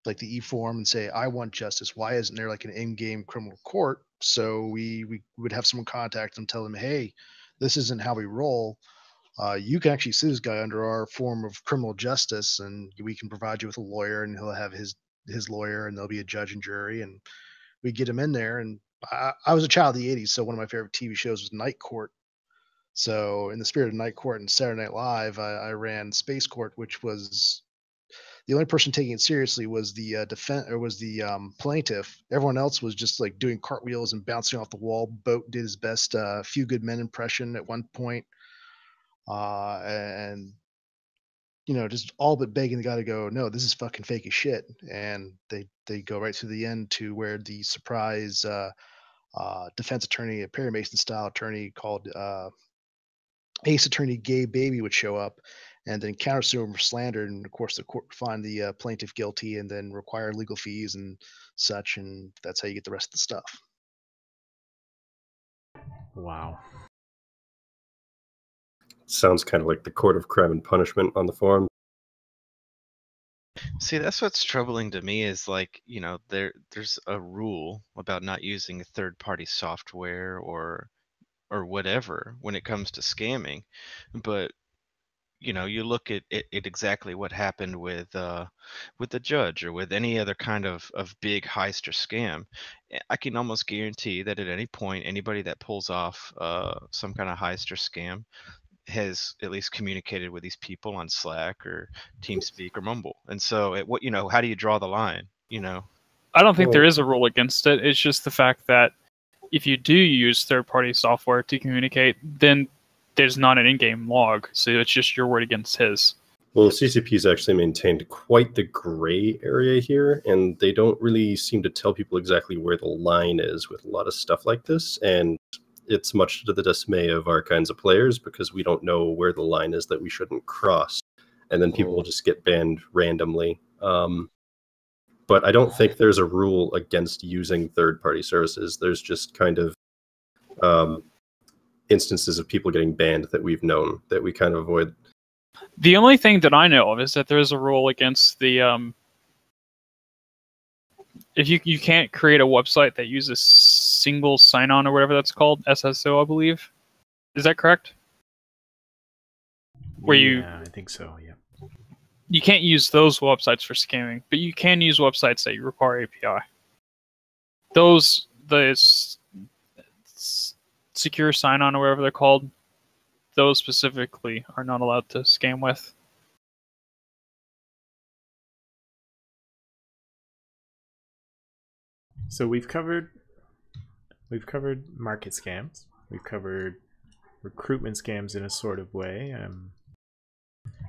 like the e-forum and say, I want justice. Why isn't there like an in-game criminal court? So we would have someone contact them, tell them, hey, this isn't how we roll. You can actually sue this guy under our form of criminal justice, and we can provide you with a lawyer, and he'll have his lawyer, and there'll be a judge and jury, and we get him in there. And I was a child of the 80s, so one of my favorite TV shows was Night Court. So in the spirit of Night Court and Saturday Night Live, I ran Space Court, which was the only person taking it seriously was the plaintiff. Everyone else was just like doing cartwheels and bouncing off the wall. Boat did his best Few Good Men impression at one point. And just all but begging the guy to go, no, this is fucking fake as shit. And they go right to the end to where the surprise defense attorney, a Perry Mason style attorney called Ace Attorney Gabe Baby would show up and then countersue him for slander. And of course, the court would find the plaintiff guilty and then require legal fees and such. And that's how you get the rest of the stuff. Wow. Sounds kind of like the Court of Crime and Punishment on the forum. See, that's what's troubling to me is like, there's a rule about not using third-party software or, or whatever when it comes to scamming. But you look at exactly what happened with the judge or with any other kind of big heist or scam. I can almost guarantee that at any point, anybody that pulls off some kind of heist or scam has at least communicated with these people on Slack or TeamSpeak or Mumble. And so, how do you draw the line? I don't think there Well- is a rule against it. It's just the fact that if you do use third-party software to communicate, then there's not an in-game log, so it's just your word against his. Well, CCP's actually maintained quite the gray area here, and they don't really seem to tell people exactly where the line is with a lot of stuff like this. And it's much to the dismay of our kinds of players because we don't know where the line is that we shouldn't cross. And then people will just get banned randomly. But I don't think there's a rule against using third-party services. There's just kind of instances of people getting banned that we've known that we kind of avoid. The only thing that I know of is that there is a rule against the if you can't create a website that uses single sign-on or whatever that's called, SSO, I believe. Is that correct? Yeah, I think so. Yeah. You can't use those websites for scamming, but you can use websites that require API. Secure sign-on or whatever they're called, those specifically are not allowed to scam with. So we've covered market scams. We've covered recruitment scams in a sort of way.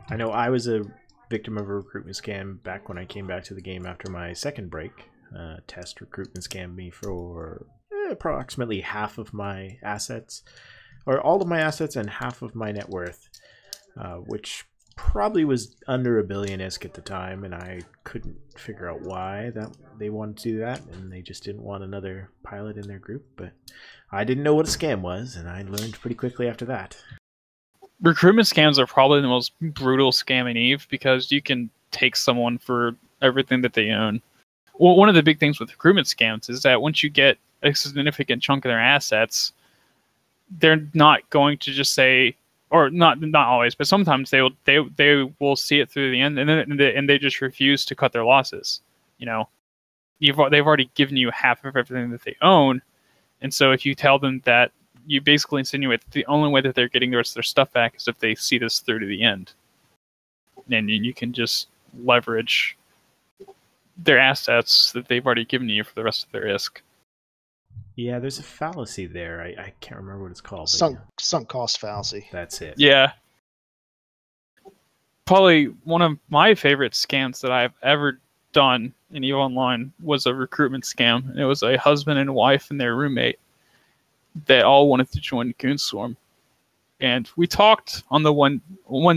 I know I was a victim of a recruitment scam back when I came back to the game after my second break. Test recruitment scammed me for approximately half of my assets, or all of my assets and half of my net worth, which probably was under $1 billion-esque at the time, and I couldn't figure out why that they wanted to do that, and they just didn't want another pilot in their group. But I didn't know what a scam was, and I learned pretty quickly after that. Recruitment scams are probably the most brutal scam in EVE because you can take someone for everything that they own. Well, one of the big things with recruitment scams is that once you get a significant chunk of their assets, they're not going to just say, or not always, but sometimes they will see it through the end, and they just refuse to cut their losses. They've already given you half of everything that they own, and so if you tell them that, you basically insinuate that the only way that they're getting the rest of their stuff back is if they see this through to the end, and you can just leverage their assets that they've already given you for the rest of their ISK. Yeah, there's a fallacy there. I can't remember what it's called. Sunk cost fallacy. That's it. Yeah. Probably one of my favorite scams that I've ever done in EVE Online was a recruitment scam. It was a husband and wife and their roommate that all wanted to join Goonswarm. And we talked on the one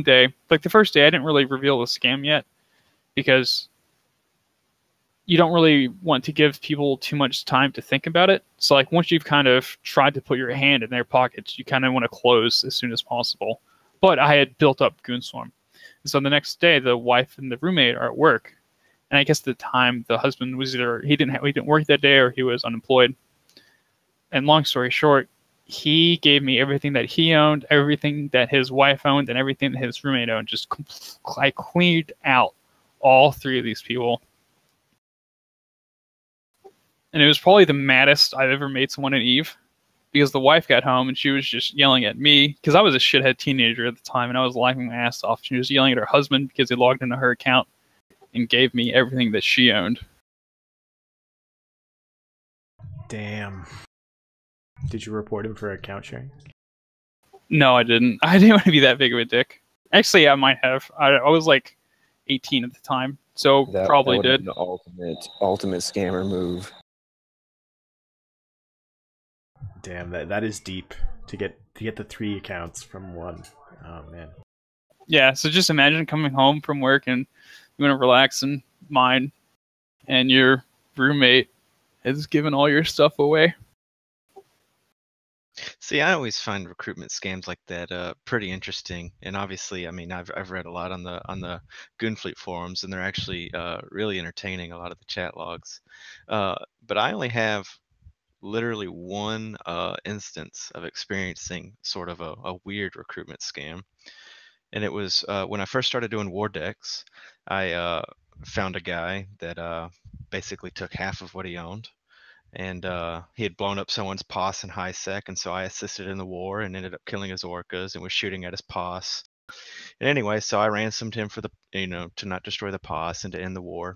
day, like the first day, I didn't really reveal the scam yet because you don't really want to give people too much time to think about it. So like once you've kind of tried to put your hand in their pockets, you kind of want to close as soon as possible. But I had built up Goonswarm. And so the next day, the wife and the roommate are at work. And I guess at the time, the husband was either, he didn't work that day or he was unemployed. And long story short, he gave me everything that he owned, everything that his wife owned, and everything that his roommate owned. I cleaned out all three of these people. And it was probably the maddest I've ever made someone in EVE, because the wife got home and she was just yelling at me, because I was a shithead teenager at the time, and I was laughing my ass off. She was yelling at her husband because he logged into her account and gave me everything that she owned. Damn. Did you report him for account sharing? No, I didn't. I didn't want to be that big of a dick. Actually, I might have. I was like 18 at the time, so probably that did. The ultimate scammer move. Damn, that is deep to get the 3 accounts from one. Oh man. Yeah, so just imagine coming home from work and you want to relax and mind, and your roommate has given all your stuff away. See, I always find recruitment scams like that pretty interesting, and obviously, I mean, I've read a lot on the Goonfleet forums, and they're actually really entertaining. A lot of the chat logs, but I only have literally one instance of experiencing sort of a weird recruitment scam. And it was when I first started doing war decks, I found a guy that basically took half of what he owned. And he had blown up someone's POS in high sec, and so I assisted in the war and ended up killing his orcas and was shooting at his POS. And anyway, so I ransomed him for to not destroy the POS and to end the war.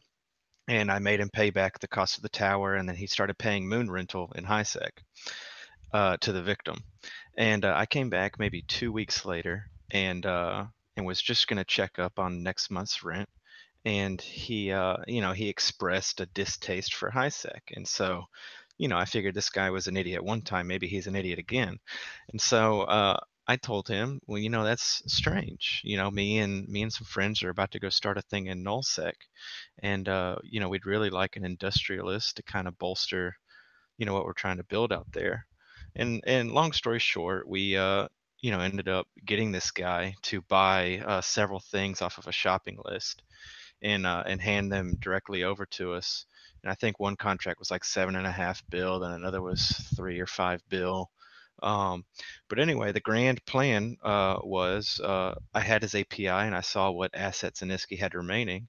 And I made him pay back the cost of the tower, and then he started paying moon rental in high sec to the victim. And I came back maybe 2 weeks later and was just going to check up on next month's rent. And he expressed a distaste for high sec. And so, I figured this guy was an idiot one time, maybe he's an idiot again. And so I told him, well, that's strange. Me and some friends are about to go start a thing in nullsec, and we'd really like an industrialist to kind of bolster, what we're trying to build out there. And long story short, we ended up getting this guy to buy several things off of a shopping list and hand them directly over to us. And I think one contract was like 7.5 bill, and another was 3 or 5 bill. But anyway, the grand plan was I had his API and I saw what assets Iniski had remaining,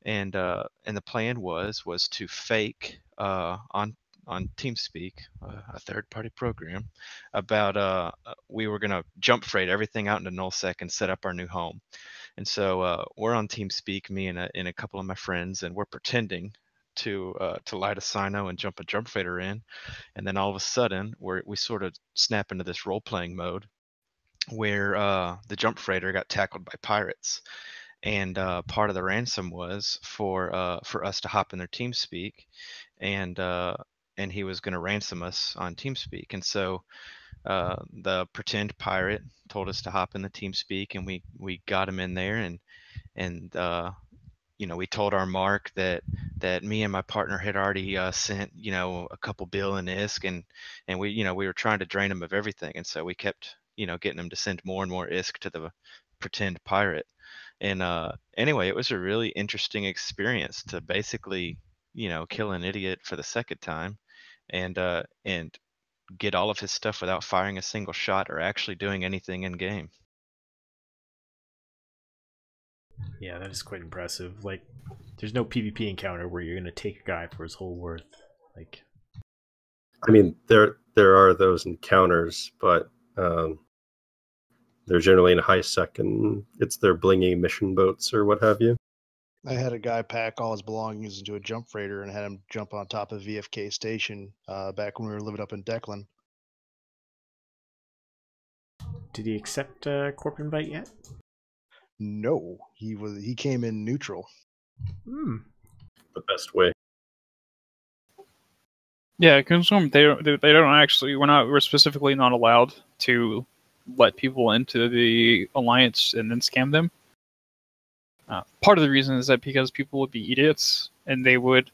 and the plan was to fake on TeamSpeak, a third-party program, about we were going to jump freight everything out into nullsec and set up our new home. And so we're on TeamSpeak, me and a couple of my friends, and we're pretending to light a Sino and jump a jump fader in. And then all of a sudden, we sort of snap into this role-playing mode where the jump freighter got tackled by pirates. And part of the ransom was for us to hop in their TeamSpeak, and he was going to ransom us on TeamSpeak. And so the pretend pirate told us to hop in the TeamSpeak, and we got him in there, and we told our mark that me and my partner had already sent a couple bill in ISK, and we were trying to drain him of everything, and so we kept getting him to send more and more ISK to the pretend pirate. And anyway, it was a really interesting experience to basically kill an idiot for the second time, and get all of his stuff without firing a single shot or actually doing anything in game. Yeah, that is quite impressive. Like, there's no PvP encounter where you're gonna take a guy for his whole worth. Like, I mean, there are those encounters, but they're generally in high sec, and it's their blingy mission boats or what have you. I had a guy pack all his belongings into a jump freighter and had him jump on top of VFK station back when we were living up in Declan. did he accept corp invite yet? No, he came in neutral. The best way. Yeah, Goonswarm, they don't actually. We're specifically not allowed to let people into the alliance and then scam them. Part of the reason is that because people would be idiots and they would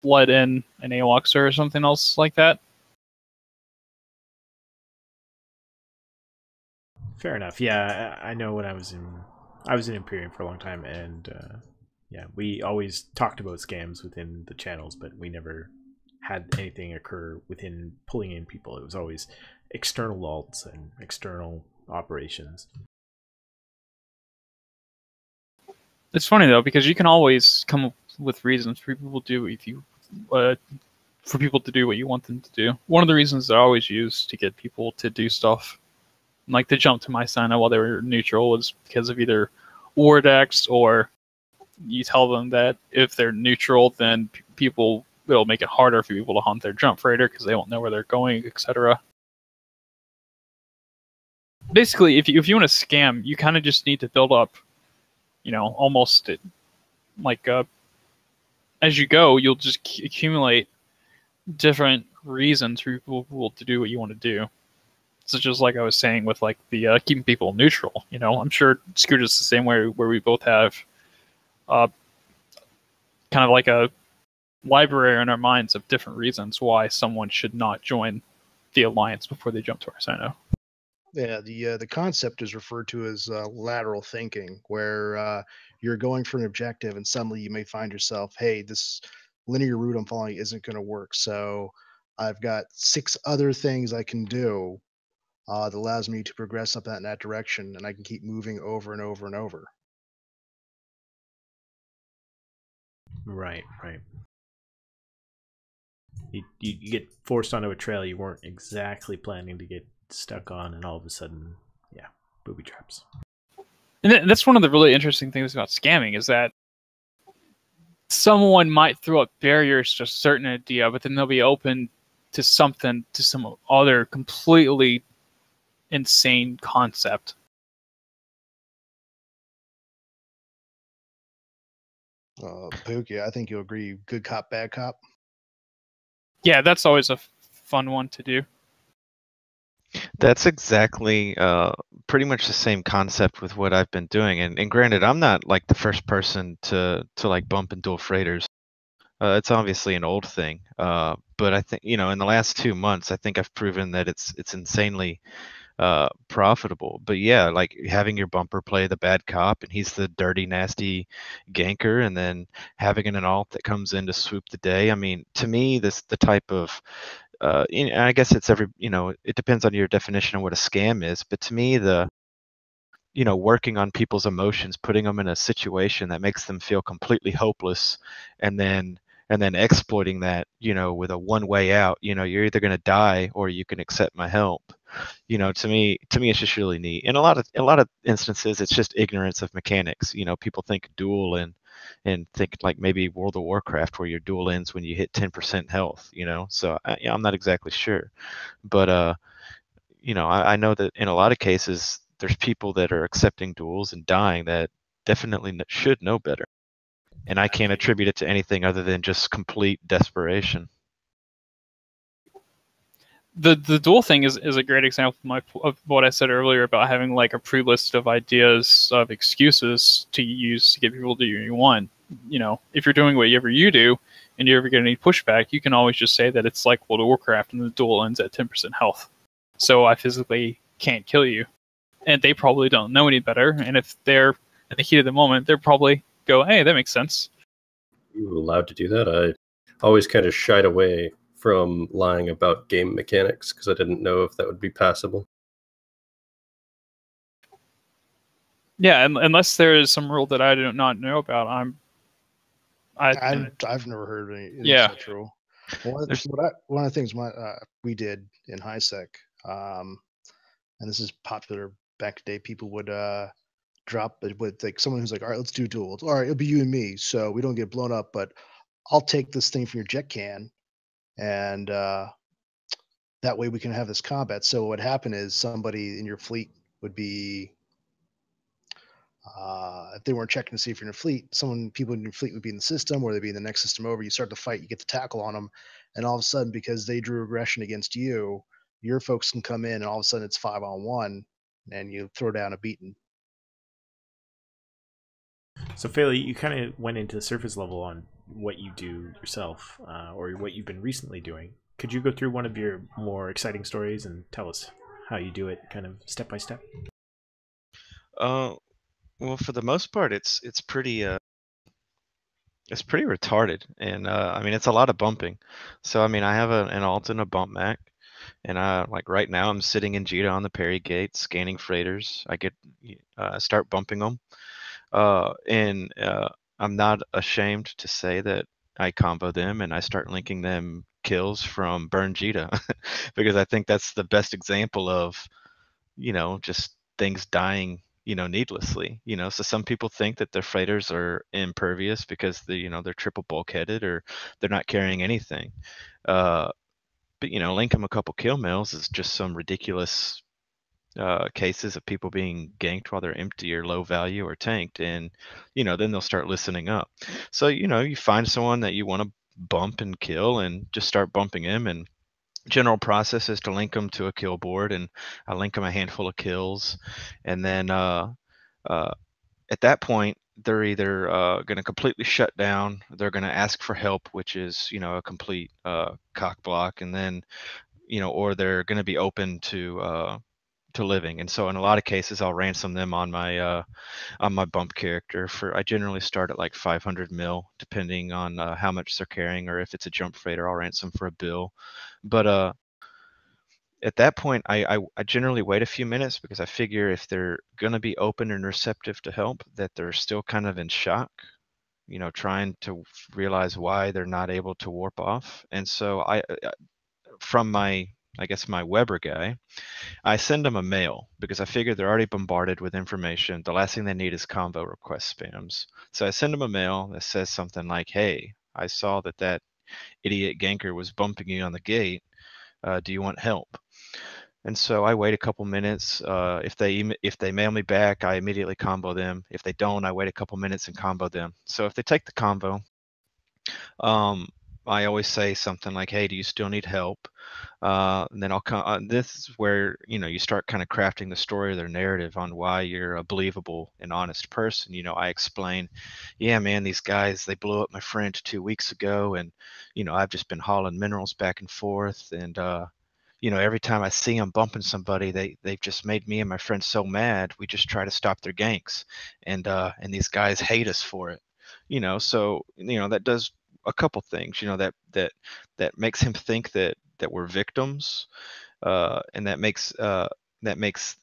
let in an AWOXer or something else like that. Fair enough. Yeah, I know when I was in Imperium for a long time, and yeah, we always talked about scams within the channels, but we never had anything occur within pulling in people. It was always external alts and external operations. It's funny though, because you can always come up with reasons for people to do for people to do what you want them to do. One of the reasons I always use to get people to do stuff, like to jump to my Sino while they were neutral, was because of either war decks, or you tell them that if they're neutral, then it'll make it harder for people to hunt their jump freighter because they won't know where they're going, etc. Basically, if you want to scam, you kind of just need to build up, almost like as you go, you'll just accumulate different reasons for people to do what you want to do. Such as, like I was saying, with like the keeping people neutral. I'm sure Scooter's the same way, where we both have kind of like a library in our minds of different reasons why someone should not join the alliance before they jump to our Sino. Yeah, the concept is referred to as lateral thinking, where you're going for an objective and suddenly you may find yourself, hey, this linear route I'm following isn't going to work. So I've got 6 other things I can do that allows me to progress up in that direction, and I can keep moving over and over and over. Right. You get forced onto a trail you weren't exactly planning to get stuck on, and all of a sudden, yeah, booby traps. And that's one of the really interesting things about scamming is that someone might throw up barriers to a certain idea, but then they'll be open to something, to some other completely insane concept. Pookie, I think you'll agree. Good cop, bad cop. Yeah, that's always a fun one to do. That's exactly pretty much the same concept with what I've been doing. And granted, I'm not like the first person to like bump and dual freighters. It's obviously an old thing. But I think, in the last 2 months, I think I've proven that it's insanely profitable. But yeah, like having your bumper play the bad cop and he's the dirty, nasty ganker, and then having an alt that comes in to swoop the day. I mean, to me, the type of I guess it's it depends on your definition of what a scam is, but to me, working on people's emotions, putting them in a situation that makes them feel completely hopeless, and then exploiting that, with a one way out. You're either going to die or you can accept my help. To me, it's just really neat. In a lot of instances, it's just ignorance of mechanics. People think duel and think like maybe World of Warcraft, where your duel ends when you hit 10% health. So I'm not exactly sure, but I know that in a lot of cases, there's people that are accepting duels and dying that definitely should know better. And I can't attribute it to anything other than just complete desperation. The duel thing is a great example of what I said earlier about having like a pre-list of ideas of excuses to use to get people to do what you want. If you're doing whatever you do and you ever get any pushback, you can always just say that it's like World of Warcraft and the duel ends at 10% health. So I physically can't kill you. And they probably don't know any better. And if they're in the heat of the moment, they'll probably go, hey, that makes sense. You allowed to do that? I always kind of shied away from lying about game mechanics because I didn't know if that would be passable. Yeah, unless there is some rule that I do not know about, I've never heard of any such rule. One of the things we did in HiSec, and this is popular back in the day, people would drop it with like someone who's like, all right, let's do a duel. All right, it'll be you and me, so we don't get blown up, but I'll take this thing from your jet can, and that way we can have this combat. So what happened is somebody in your fleet would be, if they weren't checking to see if you're in a fleet, people in your fleet would be in the system, or they'd be in the next system over. You start the fight, you get the tackle on them, and all of a sudden, because they drew aggression against you, your folks can come in, and all of a sudden it's 5-on-1, and you throw down a beating. So, Phaley, you kind of went into the surface level on what you do yourself, or what you've been recently doing. Could you go through one of your more exciting stories and tell us how you do it, kind of step by step? Well, for the most part, it's pretty retarded, and I mean, it's a lot of bumping. So I mean, I have an alt and a bump Mac, and like right now I'm sitting in JITA on the Perry Gate scanning freighters. I get start bumping them, and I'm not ashamed to say that I combo them and I start linking them kills from Burn JITA because I think that's the best example of just things dying needlessly. So some people think that their freighters are impervious because they're triple bulkheaded or they're not carrying anything. But link them a couple kill mills is just some ridiculous cases of people being ganked while they're empty or low value or tanked, and then they'll start listening up. So you find someone that you want to bump and kill and just start bumping him, and general process is to link them to a kill board, and I link them a handful of kills, and then at that point they're either going to completely shut down, they're going to ask for help, which is a complete cock block, and then or they're going to be open to to living. And so in a lot of cases, I'll ransom them on my bump character. I generally start at like 500 mil, depending on how much they're carrying, or if it's a jump freighter, I'll ransom for a bill. But at that point, I generally wait a few minutes because I figure if they're going to be open and receptive to help, that they're still kind of in shock, trying to realize why they're not able to warp off. And so from I guess my Weber guy, I send them a mail because I figure they're already bombarded with information. The last thing they need is combo request spams. So I send them a mail that says something like, "Hey, I saw that idiot ganker was bumping you on the gate. Do you want help?" And so I wait a couple minutes. If they mail me back, I immediately combo them. If they don't, I wait a couple minutes and combo them. So if they take the combo, I always say something like, "Hey, do you still need help?" And then I'll come. This is where you start kind of crafting the story or their narrative on why you're a believable and honest person. I explain, "Yeah, man, these guys, they blew up my friend 2 weeks ago, and I've just been hauling minerals back and forth, and every time I see them bumping somebody, they've just made me and my friends so mad. We just try to stop their ganks, and these guys hate us for it." So that does a couple things. That makes him think that we're victims, and that makes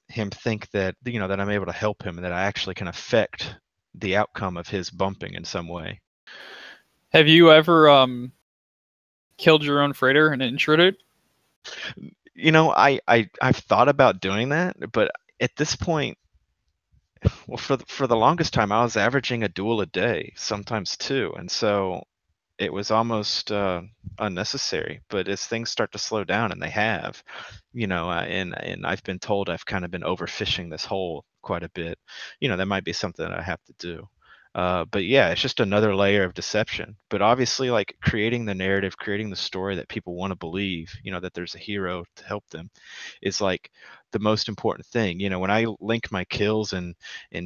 him think that that I'm able to help him and that I actually can affect the outcome of his bumping in some way. Have you ever killed your own freighter and insured it? I've thought about doing that, but at this point, well, for the longest time, I was averaging a duel a day, sometimes two, and so it was almost unnecessary. But as things start to slow down, and they have, and I've been told I've kind of been overfishing this hole quite a bit, that might be something that I have to do. But yeah, it's just another layer of deception. But obviously, like creating the narrative, creating the story that people want to believe, that there's a hero to help them, is like the most important thing. When I link my kills in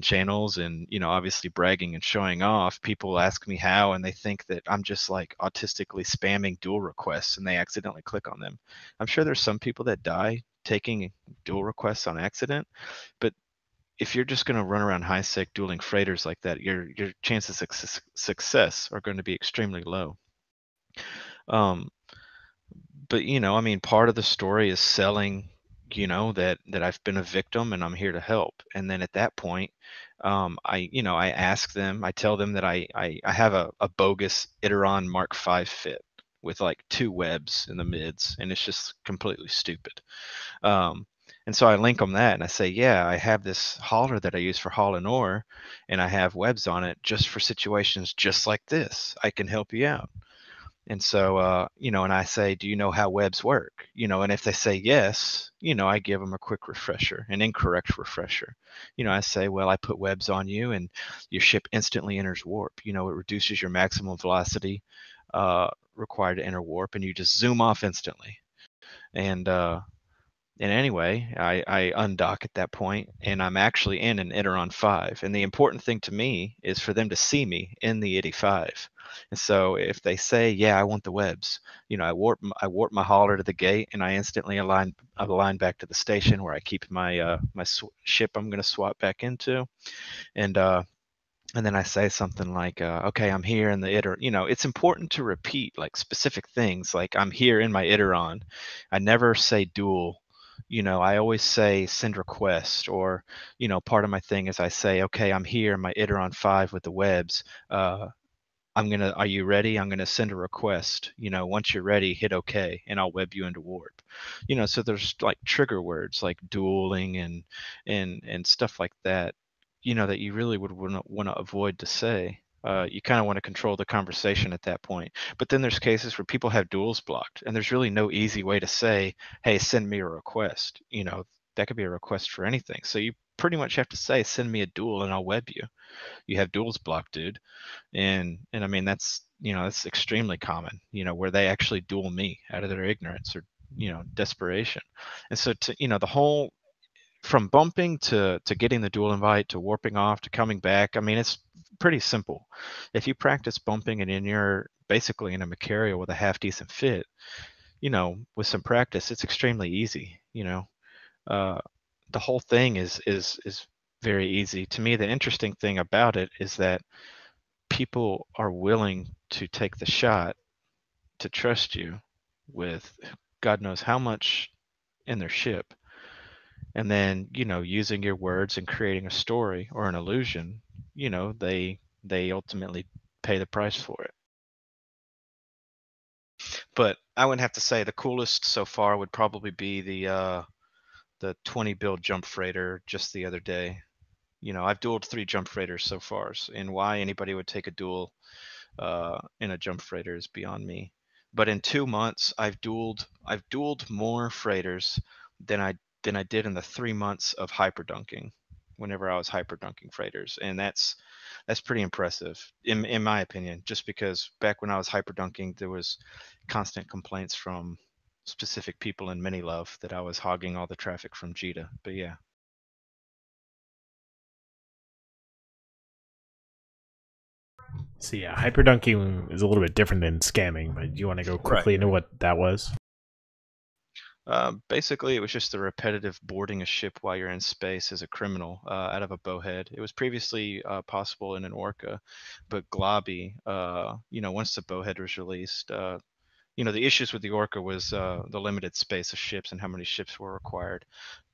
channels and obviously bragging and showing off, people ask me how, and they think that I'm just like autistically spamming duel requests, and they accidentally click on them. I'm sure there's some people that die taking duel requests on accident, but if you're just going to run around high sec dueling freighters like that, your chances of success are going to be extremely low. But I mean, part of the story is selling, that I've been a victim and I'm here to help. And then at that point, I ask them, I tell them that I have a bogus Iteron Mark V fit with like 2 webs in the mids, and it's just completely stupid. And so I link them that, and I say, "Yeah, I have this hauler that I use for hauling ore, and I have webs on it just for situations just like this. I can help you out." And so, and I say, "Do you know how webs work?" And if they say yes, I give them a quick refresher, an incorrect refresher. I say, "Well, I put webs on you, and your ship instantly enters warp. It reduces your maximum velocity required to enter warp, and you just zoom off instantly." And anyway, I undock at that point, and I'm actually in an Iteron 5. And the important thing to me is for them to see me in the 85. And so if they say, "Yeah, I want the webs," I warp my hauler to the gate, and I instantly align back to the station where I keep my ship I'm going to swap back into, and then I say something like, "Okay, I'm here in the Iteron." It's important to repeat like specific things, like I'm here in my Iteron. I never say duel. I always say send request, or part of my thing is I say, "Okay, I'm here in my Iteron 5 with the webs. Are you ready? I'm gonna send a request. Once you're ready, hit OK, and I'll web you into warp." So there's like trigger words like dueling and stuff like that. That you really would want to avoid to say. You kind of want to control the conversation at that point. But then there's cases where people have duels blocked, and there's really no easy way to say, "Hey, send me a request." That could be a request for anything. So you pretty much have to say, "Send me a duel and I'll web you. You have duels blocked, dude." And I mean, that's extremely common, where they actually duel me out of their ignorance or desperation. And so the whole, from bumping to getting the duel invite to warping off to coming back, I mean, it's pretty simple. If you practice bumping and you're basically in a Macario with a half decent fit, with some practice, it's extremely easy. the whole thing is very easy. To me, the interesting thing about it is that people are willing to take the shot to trust you with God knows how much in their ship, and then using your words and creating a story or an illusion, they ultimately pay the price for it. But I would have to say the coolest so far would probably be the 20 build jump freighter just the other day. I've dueled 3 jump freighters so far, and why anybody would take a duel in a jump freighter is beyond me. But in 2 months, I've dueled more freighters than I did in the 3 months of hyperdunking, whenever I was hyperdunking freighters, and that's pretty impressive in my opinion. Just because back when I was hyperdunking, there was constant complaints from specific people in Mini Love that I was hogging all the traffic from Jita. But yeah. So yeah, hyperdunking is a little bit different than scamming, but do you want to go quickly into what that was? Basically, it was just the repetitive boarding a ship while you're in space as a criminal out of a bowhead. It was previously possible in an Orca, but Globby, once the bowhead was released, the issues with the Orca was the limited space of ships and how many ships were required.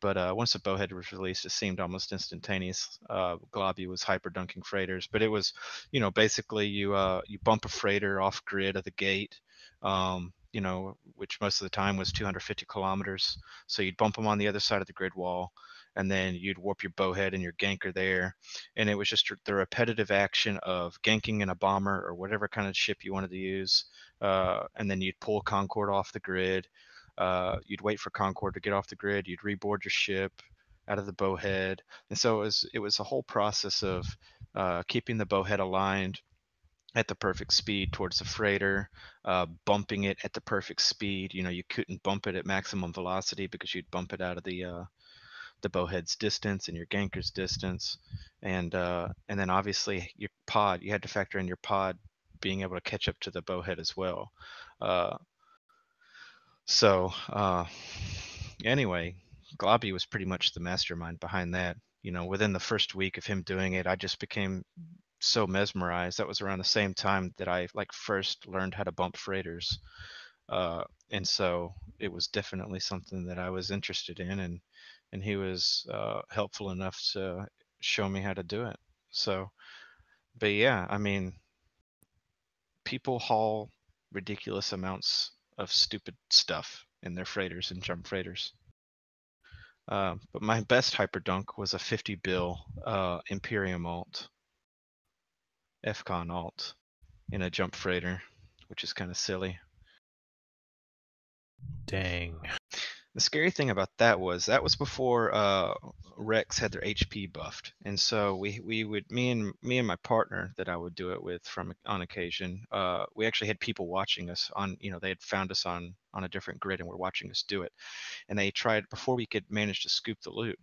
But once the bowhead was released, it seemed almost instantaneous. Globby was hyperdunking freighters, but it was, basically you bump a freighter off grid of the gate. Which most of the time was 250 kilometers. So you'd bump them on the other side of the grid wall, and then you'd warp your bowhead and your ganker there. And it was just the repetitive action of ganking in a bomber or whatever kind of ship you wanted to use. And then you'd pull Concord off the grid. You'd wait for Concord to get off the grid. You'd reboard your ship out of the bowhead. And so it was a whole process of keeping the bowhead aligned at the perfect speed towards the freighter, bumping it at the perfect speed. You couldn't bump it at maximum velocity because you'd bump it out of the bowhead's distance and your ganker's distance, and then obviously your pod. You had to factor in your pod being able to catch up to the bowhead as well. Anyway, Globby was pretty much the mastermind behind that. Within the first week of him doing it, I just became so mesmerized. That was around the same time that I first learned how to bump freighters, and so it was definitely something that I was interested in, and he was helpful enough to show me how to do it. So, but yeah, I mean, people haul ridiculous amounts of stupid stuff in their freighters and jump freighters. But my best hyperdunk was a 50 bill Imperium alt, FCON alt, in a jump freighter, which is kind of silly. Dang. The scary thing about that was before Rex had their HP buffed, and so we would me and my partner that I would do it with on occasion. We actually had people watching us on, they had found us on a different grid and were watching us do it, and they tried before we could manage to scoop the loot.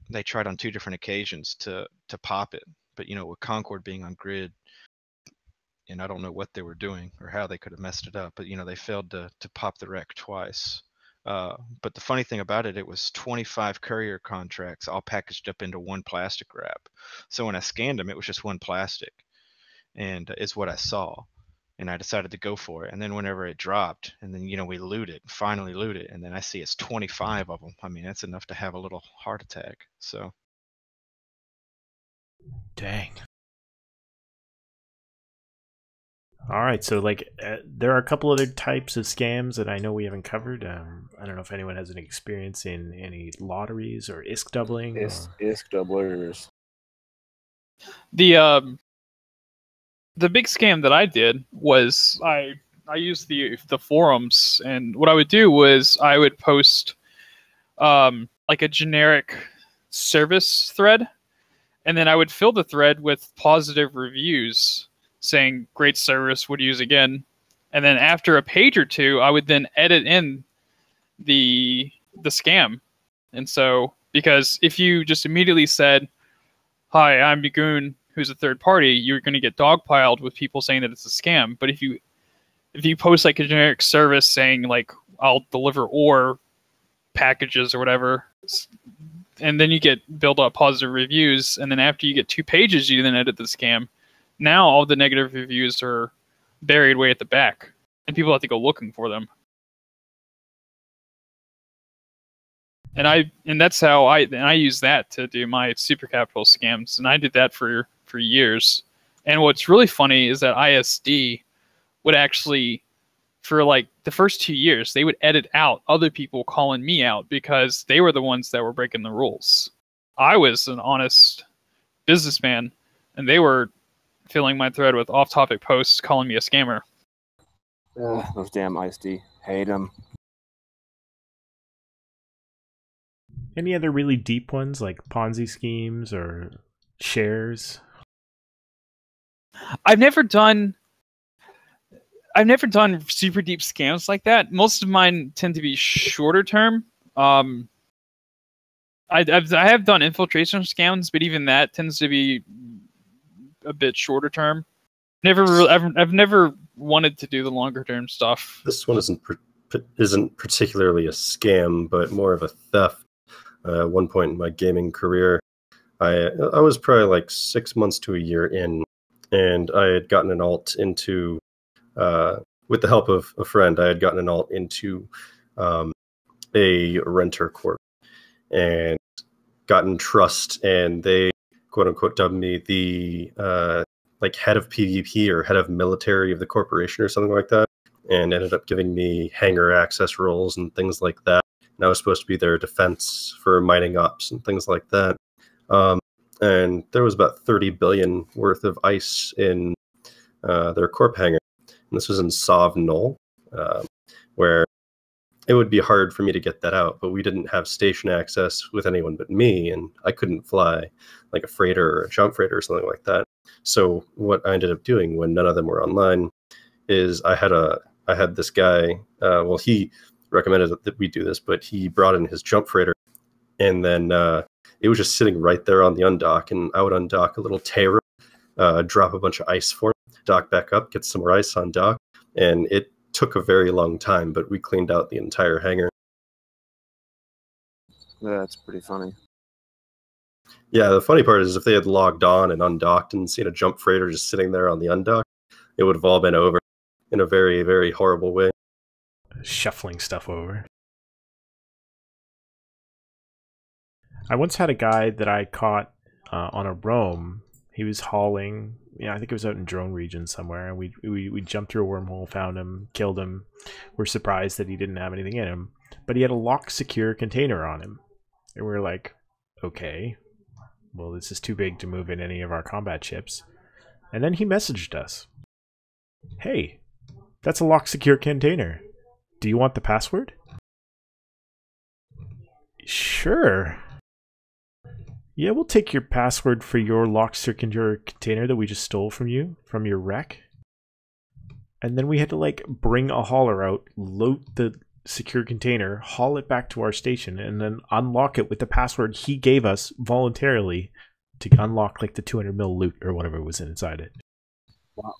They tried on 2 different occasions to pop it, but with Concord being on grid, and I don't know what they were doing or how they could have messed it up, but they failed to pop the wreck twice. But the funny thing about it was 25 courier contracts all packaged up into one plastic wrap. So when I scanned them, it was just one plastic, and is what I saw, and I decided to go for it. And then whenever it dropped, and then we finally loot it, and then I see it's 25 of them. I mean, that's enough to have a little heart attack. So, dang. All right, so there are a couple other types of scams that I know we haven't covered. I don't know if anyone has any experience in any lotteries or ISK doubling. ISK doublers. The big scam that I did was I used the forums, and what I would do was I would post like a generic service thread, and then I would fill the thread with positive reviews saying great service, would use again. And then after a page or 2, I would then edit in the scam. And so, because if you just immediately said, hi, I'm Yagoon, who's a third party, you're going to get dogpiled with people saying that it's a scam. But if you post like a generic service saying like, I'll deliver ore packages or whatever, and then you build up positive reviews, and then after you get 2 pages, you then edit the scam. Now all the negative reviews are buried way at the back, and people have to go looking for them. And that's how I use that to do my super capital scams, and I did that for years. And what's really funny is that ISD would actually, for like the first 2 years, they would edit out other people calling me out because they were the ones that were breaking the rules. I was an honest businessman, and they were filling my thread with off-topic posts calling me a scammer. Those damn ISD. Hate them. Any other really deep ones like Ponzi schemes or shares? I've never done super deep scams like that. Most of mine tend to be shorter term. I have done infiltration scams, but even that tends to be a bit shorter term. I've never wanted to do the longer term stuff. This one isn't particularly a scam, but more of a theft. At one point in my gaming career, I was probably like 6 months to a year in, and I had gotten an alt into, with the help of a friend, I had gotten an alt into a renter corp and gotten trust, and they quote unquote dubbed me the like head of PvP or head of military of the corporation or something like that, and ended up giving me hangar access roles and things like that. And I was supposed to be their defense for mining ops and things like that. And there was about 30 billion worth of ice in their corp hangar. And this was in Sov Null, where it would be hard for me to get that out, but we didn't have station access with anyone but me, and I couldn't fly like a freighter or a jump freighter or something like that. So what I ended up doing when none of them were online is I had this guy, well, he recommended that we do this, but he brought in his jump freighter, and then it was just sitting right there on the undock, and I would undock a little Taro, drop a bunch of ice for him, dock back up, get some more ice on dock, and it took a very long time, but we cleaned out the entire hangar. Yeah, that's pretty funny. Yeah, the funny part is if they had logged on and undocked and seen a jump freighter just sitting there on the undock, it would have all been over in a very, very horrible way. Shuffling stuff over. I once had a guy that I caught on a roam. He was hauling, I think it was out in drone region somewhere, and we jumped through a wormhole, found him, killed him. We're surprised that he didn't have anything in him, but he had a locked secure container on him, and we were like, okay, well, this is too big to move in any of our combat ships. And then he messaged us, hey, that's a locked secure container. Do you want the password? Sure. Yeah, we'll take your password for your locked secure container that we just stole from you, from your wreck. And then we had to like bring a hauler out, load the secure container, haul it back to our station, and then unlock it with the password he gave us voluntarily to unlock like the 200 mil loot or whatever was inside it.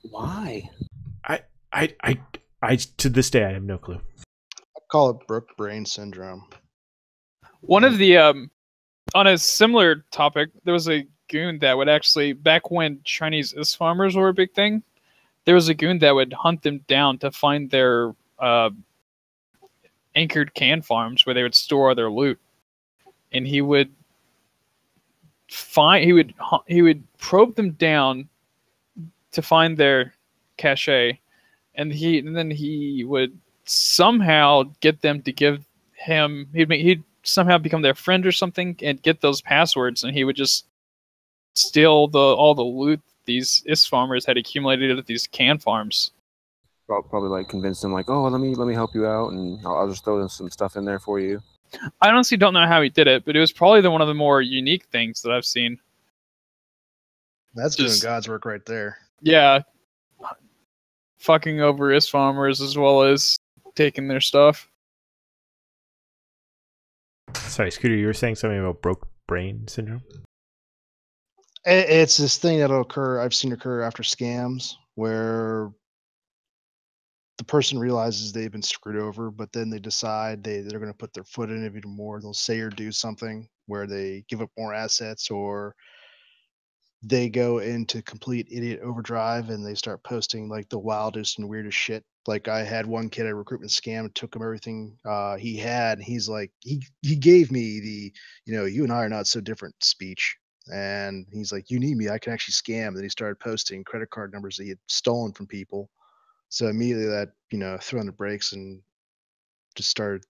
Why? I to this day I have no clue. I call it broke brain syndrome. One of the on a similar topic, there was a goon that would actually, back when Chinese IS farmers were a big thing, there was a goon that would hunt them down to find their anchored can farms where they would store their loot, and he would probe them down to find their cache, and then he would somehow get them to give him, he'd somehow become their friend or something and get those passwords, and he would just steal all the loot these IS farmers had accumulated at these can farms. Probably like convince them, like, oh, let me help you out, and I'll just throw some stuff in there for you. I honestly don't know how he did it, but it was probably one of the more unique things that I've seen. That's Just doing God's work right there. Yeah, fucking over IS farmers as well as taking their stuff. Sorry, Scooter, you were saying something about broke brain syndrome? It's this thing that'll occur, I've seen occur after scams, where the person realizes they've been screwed over, but then they decide they're going to put their foot in it even more. They'll say or do something where they give up more assets, or they go into complete idiot overdrive and they start posting like the wildest and weirdest shit. Like I had one kid at a recruitment scam, took him everything he had. He's like, he gave me the, you and I are not so different speech. And he's like, you need me, I can actually scam. Then he started posting credit card numbers that he had stolen from people. So immediately that, threw on the brakes and just started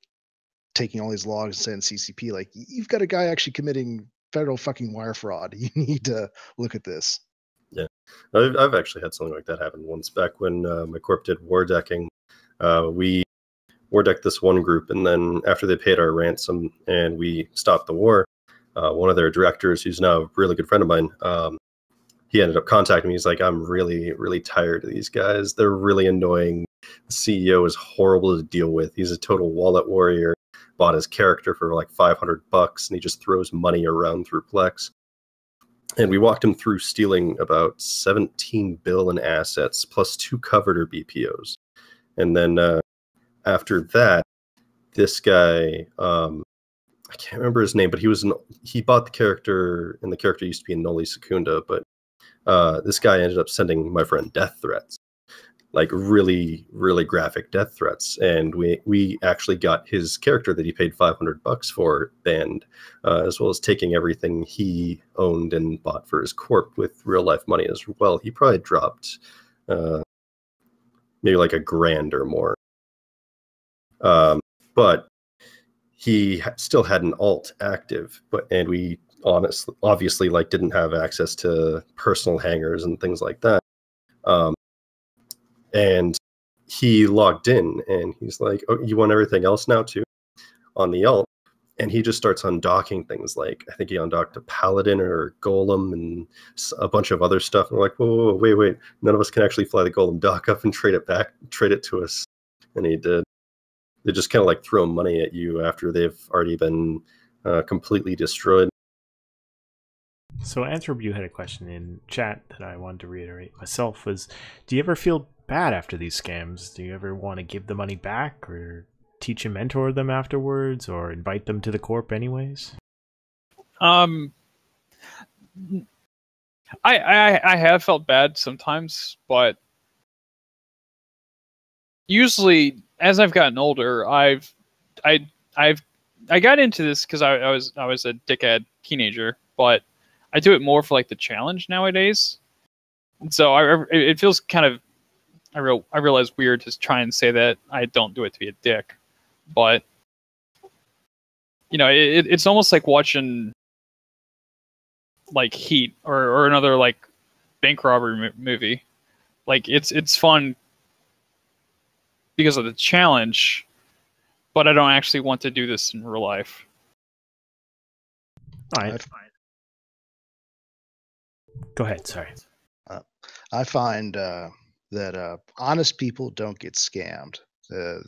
taking all these logs and saying CCP, like, you've got a guy actually committing federal fucking wire fraud. You need to look at this. Yeah, I've actually had something like that happen once back when my corp did war decking. We war decked this one group, and then after they paid our ransom and we stopped the war, one of their directors, who's now a really good friend of mine, he ended up contacting me. He's like, I'm really, really tired of these guys. They're really annoying. The CEO is horrible to deal with. He's a total wallet warrior. Bought his character for like $500, and he just throws money around through Plex. And we walked him through stealing about 17 bill in assets plus 2 covered or BPOs. And then after that, this guy, I can't remember his name, but he bought the character, and the character used to be in Noli Secunda, but this guy ended up sending my friend death threats. Like really, really graphic death threats, and we actually got his character that he paid $500 for banned, as well as taking everything he owned and bought for his corp with real life money as well. He probably dropped maybe like $1,000 or more, but he still had an alt active. And we obviously like didn't have access to personal hangers and things like that. And he logged in and he's like, oh, you want everything else now too on the alt? And he just starts undocking things. Like, I think he undocked a paladin or a golem and a bunch of other stuff. And we're like, whoa, wait. None of us can actually fly the golem dock up and trade it to us. And he did. They just kind of like throw money at you after they've already been completely destroyed. So Anthrop, you had a question in chat that I wanted to reiterate myself was, do you ever feel bad after these scams? Do you ever want to give the money back or teach and mentor them afterwards or invite them to the corp anyways? I have felt bad sometimes, but usually as I've gotten older, I got into this because I was a dickhead teenager, but I do it more for like the challenge nowadays. And so it feels kind of, I realize weird to try and say that I don't do it to be a dick, but it's almost like watching like Heat or another like bank robbery movie. Like it's fun because of the challenge, but I don't actually want to do this in real life. All right. Go ahead. Sorry. I find that honest people don't get scammed. To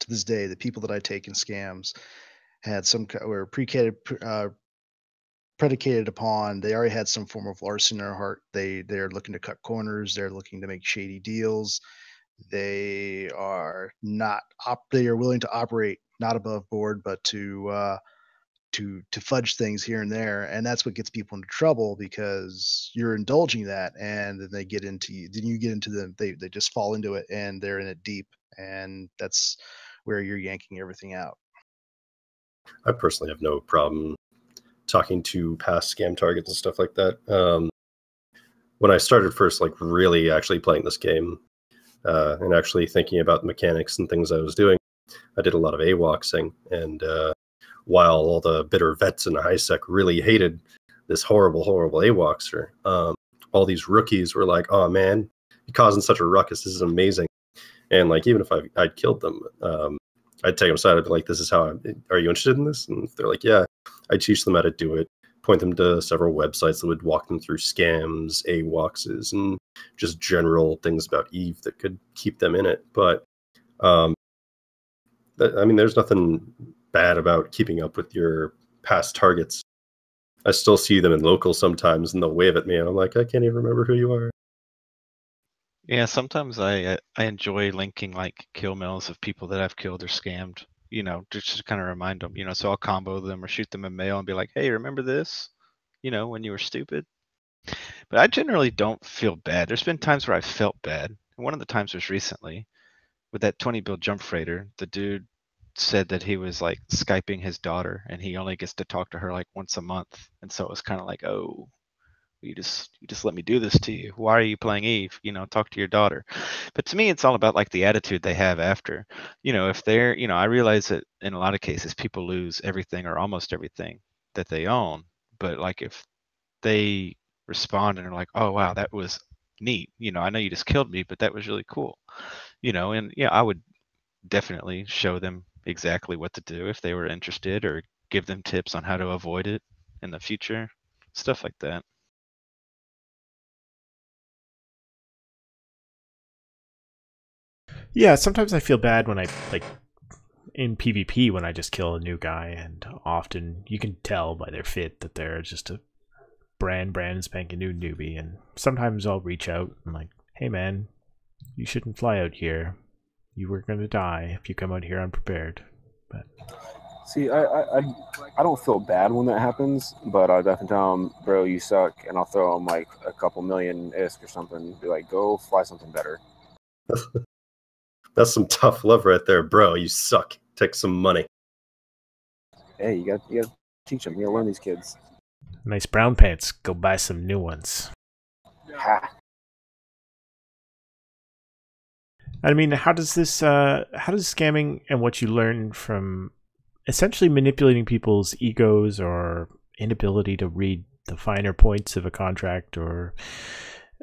this day, the people that I take in scams had were predicated upon, they already had some form of larceny in their heart. They're looking to cut corners. They're looking to make shady deals. They are willing to operate not above board, but to fudge things here and there, and that's what gets people into trouble, because you're indulging that, and then they get into them. They just fall into it, and they're in it deep, and that's where you're yanking everything out. I personally have no problem talking to past scam targets and stuff like that. When I started first, like really actually playing this game and actually thinking about the mechanics and things I was doing, I did a lot of AWOXing, and while all the bitter vets in HiSec really hated this horrible AWOXer, all these rookies were like, oh man, you're causing such a ruckus, this is amazing. And like, even if I'd killed them, I'd take them aside, I'd be like, are you interested in this? And if they're like, yeah, I'd teach them how to do it, point them to several websites that would walk them through scams, AWOXs, and just general things about EVE that could keep them in it. But I mean, there's nothing bad about keeping up with your past targets. I still see them in local sometimes, and they'll wave at me, and I'm like, I can't even remember who you are. Yeah, sometimes I enjoy linking like kill mails of people that I've killed or scammed. Just to kind of remind them. So I'll combo them or shoot them a mail and be like, "Hey, remember this? When you were stupid." But I generally don't feel bad. There's been times where I felt bad. And one of the times was recently with that 20 bill jump freighter. The dude said that he was like Skyping his daughter and he only gets to talk to her like once a month. And so it was kind of like, oh, you just let me do this to you. Why are you playing Eve? Talk to your daughter. But to me, it's all about like the attitude they have after. If they're, I realize that in a lot of cases people lose everything or almost everything that they own. But like if they respond and are like, oh wow, that was neat. I know you just killed me, but that was really cool. And yeah, I would definitely show them exactly what to do if they were interested or give them tips on how to avoid it in the future, stuff like that. Yeah, sometimes I feel bad when I like in PvP when I just kill a new guy, and often you can tell by their fit that they're just a brand spanking new newbie. And sometimes I'll reach out and like, hey man, you shouldn't fly out here. You were gonna die if you come out here unprepared. But See, I don't feel bad when that happens, but I'll definitely tell him, bro, you suck, and I'll throw him like a couple million ISK or something. Be like, go fly something better. That's some tough love right there, bro. You suck. Take some money. Hey, you got to teach them. You got to learn these kids. nice brown pants. Go buy some new ones. Ha. I mean, how does scamming and what you learn from essentially manipulating people's egos or inability to read the finer points of a contract or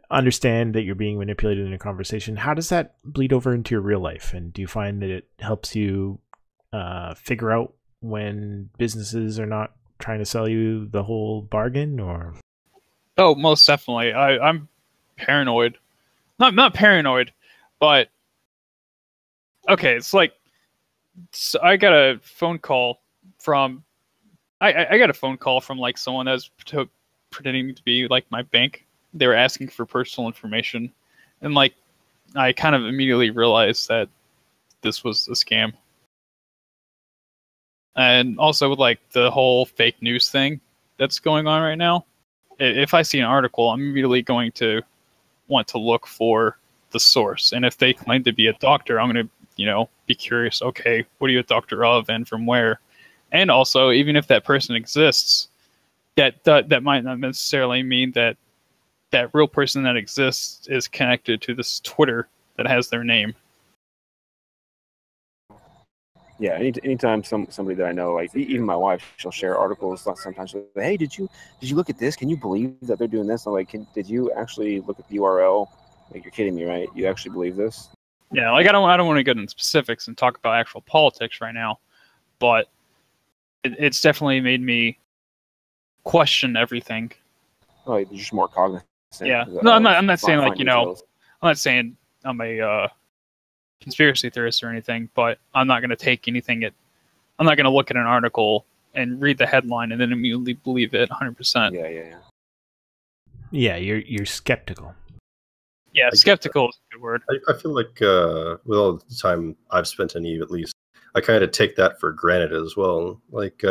understand that you're being manipulated in a conversation, how does that bleed over into your real life? And do you find that it helps you figure out when businesses are not trying to sell you the whole bargain? Or Oh, most definitely. I'm paranoid. Not paranoid, but okay. It's like so I got a phone call from I got a phone call from like someone that was pretending to be like my bank. They were asking for personal information, and like I kind of immediately realized that this was a scam. And also with like the whole fake news thing that's going on right now, if I see an article, I'm immediately going to want to look for the source. And if they claim to be a doctor, I'm going to, be curious. Okay, what are you a doctor of, and from where? And also, even if that person exists, that might not necessarily mean that that real person that exists is connected to this Twitter that has their name. Yeah, anytime somebody that I know, like even my wife, she'll share articles. Sometimes she'll say, hey, did you look at this? Can you believe that they're doing this? I'm like, did you actually look at the URL? Like, you're kidding me, right? You actually believe this? Yeah, like I don't want to get into specifics and talk about actual politics right now, but it's definitely made me question everything. Oh, you're just more cognizant. Yeah, no, I'm not saying like I'm not saying I'm a conspiracy theorist or anything, but I'm not going to take anything I'm not going to look at an article and read the headline and then immediately believe it 100%. Yeah, you're skeptical. Yeah, skeptical is a good word. I feel like with all the time I've spent in Eve, at least, I kind of take that for granted as well. Like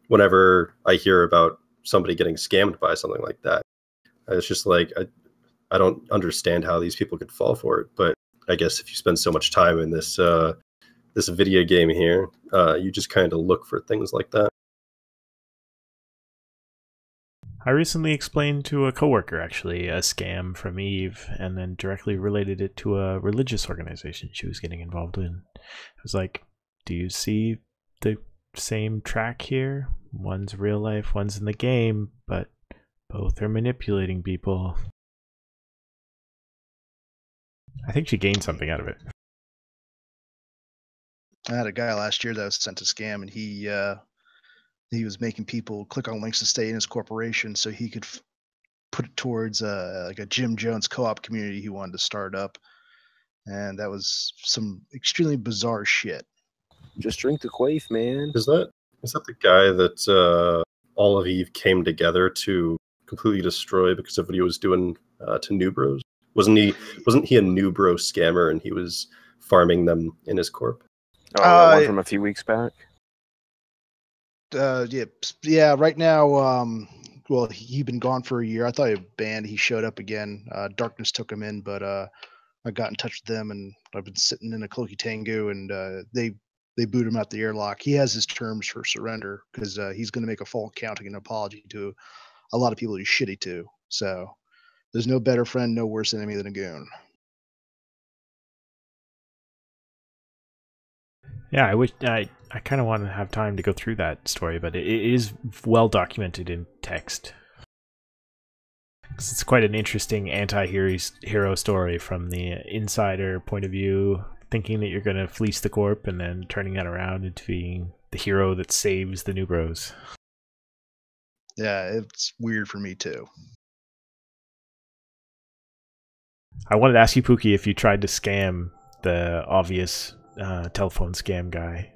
whenever I hear about somebody getting scammed by something like that, it's just like I don't understand how these people could fall for it. But I guess if you spend so much time in this this video game here, you just kind of look for things like that. I recently explained to a coworker actually a scam from Eve, and then directly related it to a religious organization she was getting involved in. I was like, do you see the same track here? One's real life, one's in the game, but both are manipulating people. I think she gained something out of it. I had a guy last year that was sent a scam, and he was making people click on links to stay in his corporation so he could put it towards like a Jim Jones co-op community he wanted to start up. And that was some extremely bizarre shit. Just drink the quaif, man. Is that the guy that all of Eve came together to completely destroy because of what he was doing to New Bros? Wasn't he a new bro scammer and he was farming them in his corp? Oh, that one from a few weeks back. Yeah. Right now, well, he'd been gone for a year. I thought he was banned. He showed up again. Darkness took him in, but I got in touch with them, and I've been sitting in a Cloaky Tengu, and they boot him out the airlock. He has his terms for surrender because he's going to make a full accounting and apology to a lot of people he's shitty to. So there's no better friend, no worse enemy than a goon. Yeah, I kind of want to have time to go through that story, but it is well documented in text. It's quite an interesting anti-hero story from the insider point of view, thinking that you're going to fleece the corp and then turning that around into being the hero that saves the New Bros. Yeah, it's weird for me too. I wanted to ask you, Pookie, if you tried to scam the obvious telephone scam guy.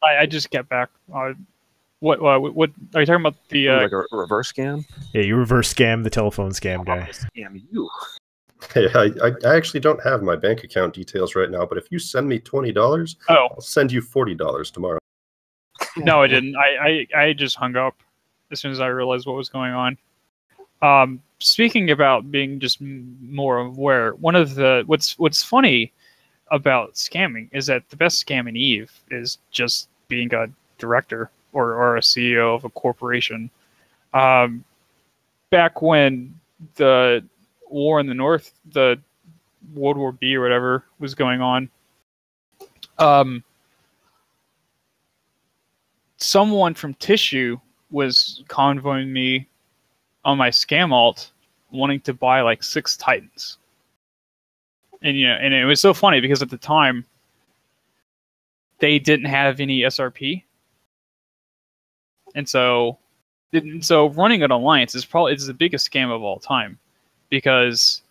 I just get back. What are you talking about? The Like a reverse scam? Yeah, you reverse scam the telephone scam guy. Scam you. Hey, I actually don't have my bank account details right now, but if you send me $20, I'll send you $40 tomorrow. No, I didn't. I just hung up as soon as I realized what was going on. Speaking about being just more aware, one of the what's funny about scamming is that the best scam in EVE is just being a director or a CEO of a corporation. Back when the war in the North, the World War B or whatever was going on, someone from Tissue was convoying me on my scam alt, wanting to buy like 6 Titans. And and it was so funny because at the time they didn't have any SRP, and so running an alliance is the biggest scam of all time, because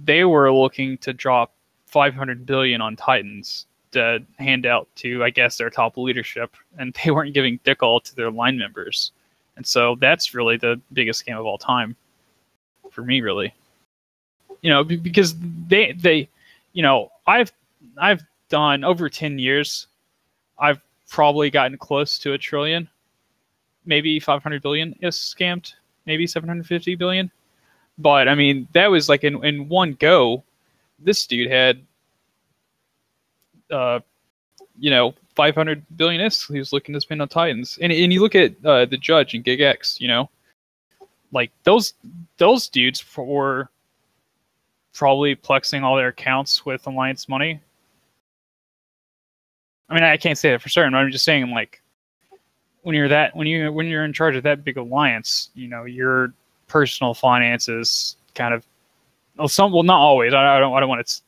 they were looking to drop 500 billion on Titans to hand out to, I guess, their top leadership, and they weren't giving dick all to their line members. And so that's really the biggest scam of all time for me, really. Because they I've done over 10 years, I've probably gotten close to $1 trillion, maybe 500 billion is scammed, maybe 750 billion. But I mean, that was like in one go. This dude had 500 billion is he was looking to spend on Titans. And you look at the Judge and GigX, like those dudes were probably plexing all their accounts with Alliance money. I mean, I can't say that for certain, but I'm just saying, like, when you're in charge of that big alliance, your personal finances kind of, not always. I don't want to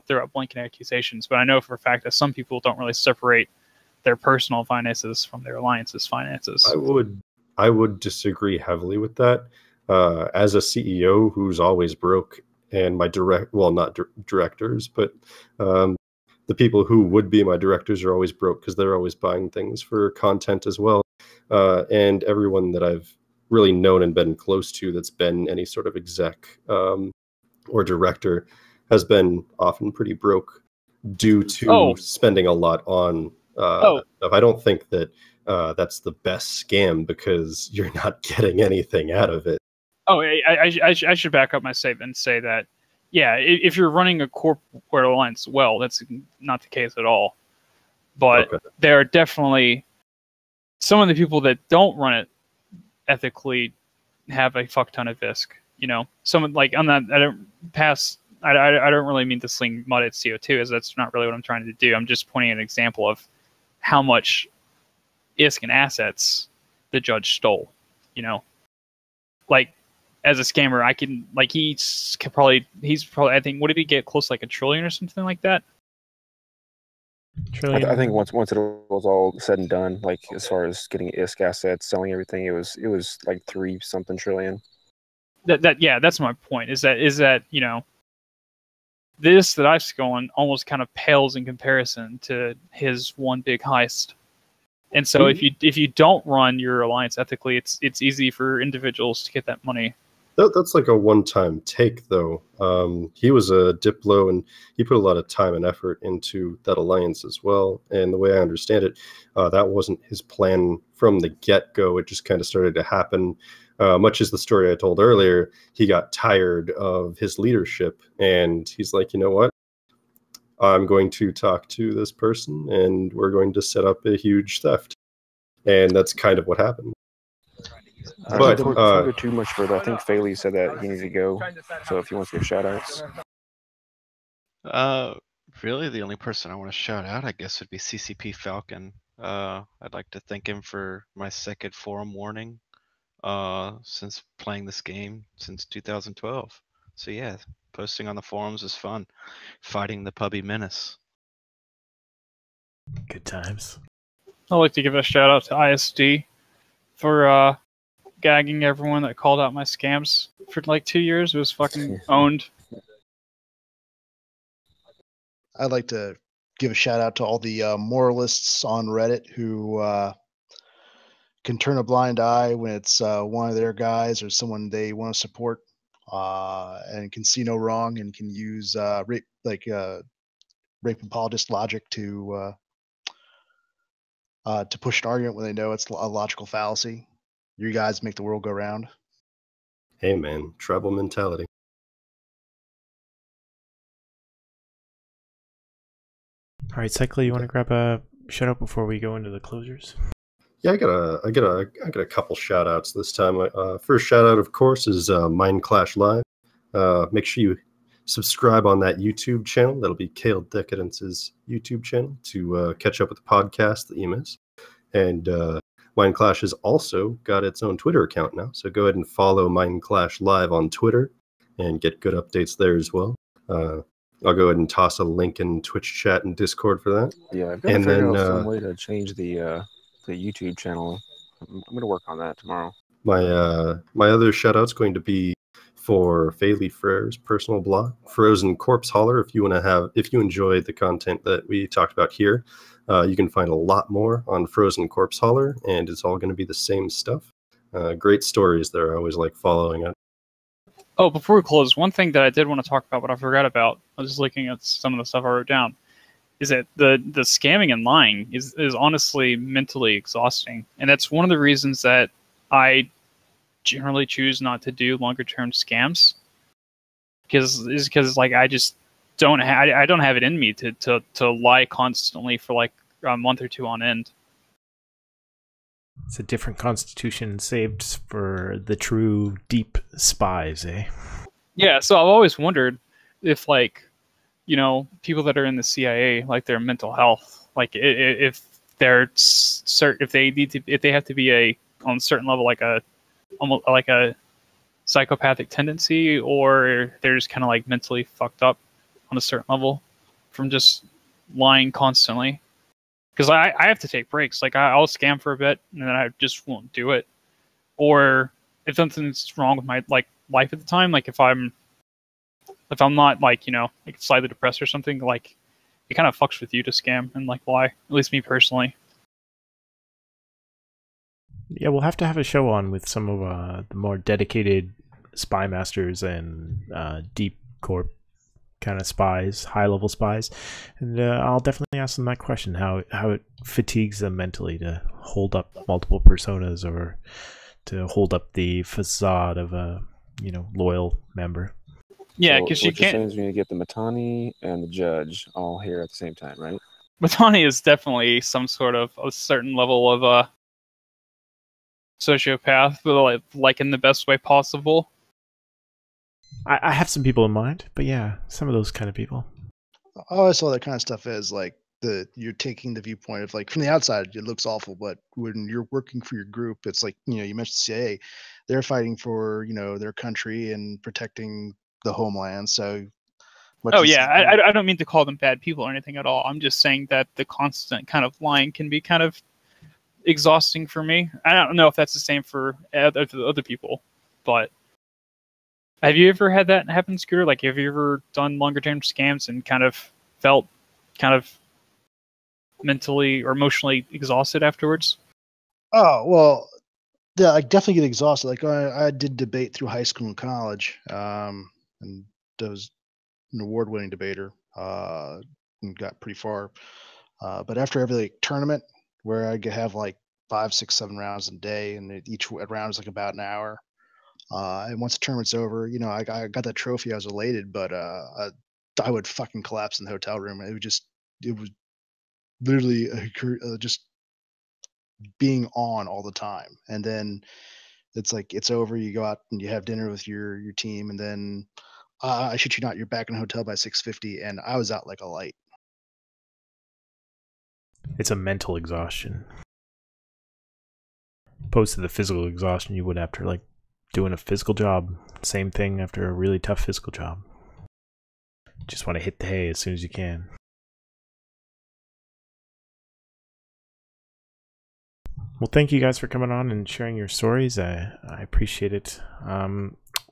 throw out blanket accusations, but I know for a fact that some people don't really separate their personal finances from their alliance's finances. I would disagree heavily with that. As a CEO who's always broke, and my directors, but the people who would be my directors are always broke because they're always buying things for content as well. And everyone that I've really known and been close to that's been any sort of exec or director has been often pretty broke due to spending a lot on stuff. I don't think that that's the best scam because you're not getting anything out of it. Oh, I should back up my statement and say that, yeah, if you're running a corporate alliance well, that's not the case at all. But there are definitely some of the people that don't run it ethically have a fuck ton of ISK. Someone like I'm not. I don't really mean to sling mud at CO2, as that's not really what I'm trying to do. I'm just pointing an example of how much ISK and assets the Judge stole. Like, as a scammer, I can, like, he's probably, I think, what did he get, close to like $1 trillion or something like that? Trillion. I think once it was all said and done, like as far as getting ISK assets, selling everything, it was like 3-something trillion. That's my point. Is that this that I've stolen almost kind of pales in comparison to his one big heist. And so if you don't run your alliance ethically, it's easy for individuals to get that money That's like a one-time take, though. He was a Diplo, and he put a lot of time and effort into that alliance as well. And the way I understand it, that wasn't his plan from the get-go. It just kind of started to happen. Much as the story I told earlier, he got tired of his leadership, and he's like, you know what? I'm going to talk to this person, and we're going to set up a huge theft. And that's kind of what happened. But before we go too much further, I think Faley said that he needs to go. So if he wants to give shout outs. Really, the only person I want to shout out, I guess, would be CCP Falcon. I'd like to thank him for my second forum warning since playing this game since 2012. So yeah, posting on the forums is fun. Fighting the pubby menace. Good times. I'd like to give a shout out to ISD for gagging everyone that called out my scams for like 2 years. It was fucking owned. I'd like to give a shout out to all the moralists on Reddit who can turn a blind eye when it's one of their guys or someone they want to support, and can see no wrong and can use rape apologist logic to push an argument when they know it's a logical fallacy. You guys make the world go round. hey, man, tribal mentality. All right, Cycler, you want to grab a shout out before we go into the closers? Yeah, I got a couple shout outs this time. First shout out, of course, is Mind Clash Live. Make sure you subscribe on that YouTube channel. That'll be Kale Decadence's YouTube channel to catch up with the podcast that you missed. And Mind Clash has also got its own Twitter account now, so go ahead and follow Mind Clash Live on Twitter and get good updates there as well. I'll go ahead and toss a link in Twitch chat and Discord for that. Yeah, I've got to figure out some way to change the YouTube channel. I'm going to work on that tomorrow. My other shout out's going to be for Faley Frere's personal blog, Frozen Corpse Holler. If you enjoy the content that we talked about here, you can find a lot more on Frozen Corpse Holler, and it's all going to be the same stuff. Great stories there. I always like following it. Oh, before we close, one thing that I did want to talk about, but I forgot about, I was just looking at some of the stuff I wrote down, is that the scamming and lying is honestly mentally exhausting. And that's one of the reasons that I generally choose not to do longer term scams. Because like I just don't I don't have it in me to lie constantly for like a month or two on end. It's a different constitution saved for the true deep spies, eh? Yeah, so I've always wondered if, like, you know, people that are in the CIA, like their mental health, like if they're if they have to be on a certain level, like almost like a psychopathic tendency, or they're just kind of like mentally fucked up on a certain level from just lying constantly. Because I have to take breaks. Like I'll scam for a bit and then I just won't do it. Or if something's wrong with my like life at the time, like if I'm not like, you know, like slightly depressed or something, like it kind of fucks with you to scam and like lie. At least me personally. Yeah, we'll have to have a show on with some of the more dedicated spy masters and deep corp kind of spies, high-level spies, and I'll definitely ask them that question: how it fatigues them mentally to hold up multiple personas or to hold up the facade of a loyal member. Yeah, because you can't. You're going to get the Mittani and the judge all here at the same time, right? Mittani is definitely some sort of a certain level of sociopath, but like in the best way possible. I have some people in mind, but yeah, some of those kind of people. I saw that kind of stuff as like you're taking the viewpoint of like from the outside it looks awful, but when you're working for your group, it's like, you mentioned CIA, they're fighting for their country and protecting the homeland. So I don't mean to call them bad people or anything at all. I'm just saying that the constant kind of lying can be kind of exhausting for me. I don't know if that's the same for other people, but have you ever had that happen, Scooter? Like, have you ever done longer term scams and kind of felt kind of mentally or emotionally exhausted afterwards? Oh, well, Yeah, I definitely get exhausted. Like I did debate through high school and college, and I was an award-winning debater, and got pretty far. But after every like, tournament, where I could have like 5, 6, 7 rounds a day, and each round is like about an hour. And once the tournament's over, I got that trophy. I was elated, but I would fucking collapse in the hotel room. It was literally just being on all the time. And then it's like it's over. You go out and you have dinner with your team, and then I shit you not, you're back in a hotel by 6:50, and I was out like a light. It's a mental exhaustion, opposed to the physical exhaustion you would after like doing a physical job. Same thing after a really tough physical job. Just want to hit the hay as soon as you can. Well, thank you guys for coming on and sharing your stories. I appreciate it.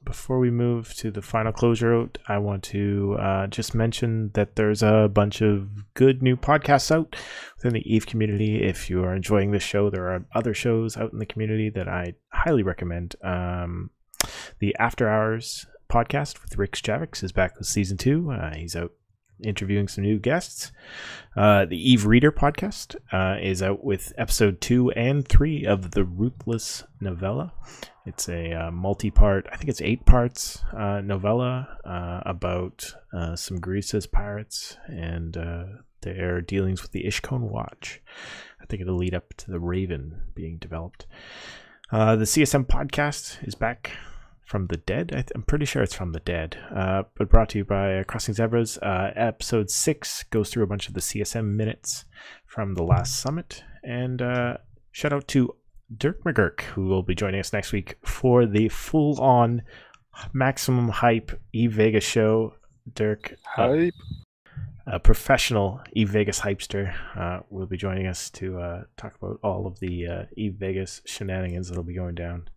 Before we move to the final closure out, I want to just mention that there's a bunch of good new podcasts out within the EVE community. If you are enjoying this show, there are other shows out in the community that I highly recommend. The After Hours podcast with Rick Javix is back with season 2. He's out interviewing some new guests. The EVE Reader podcast is out with episode 2 and 3 of the Ruthless novella. It's a multi-part, I think it's 8 parts novella about some Grease's pirates and their dealings with the Ishkone Watch. I think it'll lead up to the Raven being developed. The CSM podcast is back from the dead. I'm pretty sure it's from the dead, but brought to you by Crossing Zebras. Episode 6 goes through a bunch of the CSM minutes from the last summit. And shout out to Dirk McGurk, who will be joining us next week for the full-on maximum hype EVE Vegas show. Dirk, Hype. a professional EVE Vegas hypester, will be joining us to talk about all of the EVE Vegas shenanigans that'll be going down.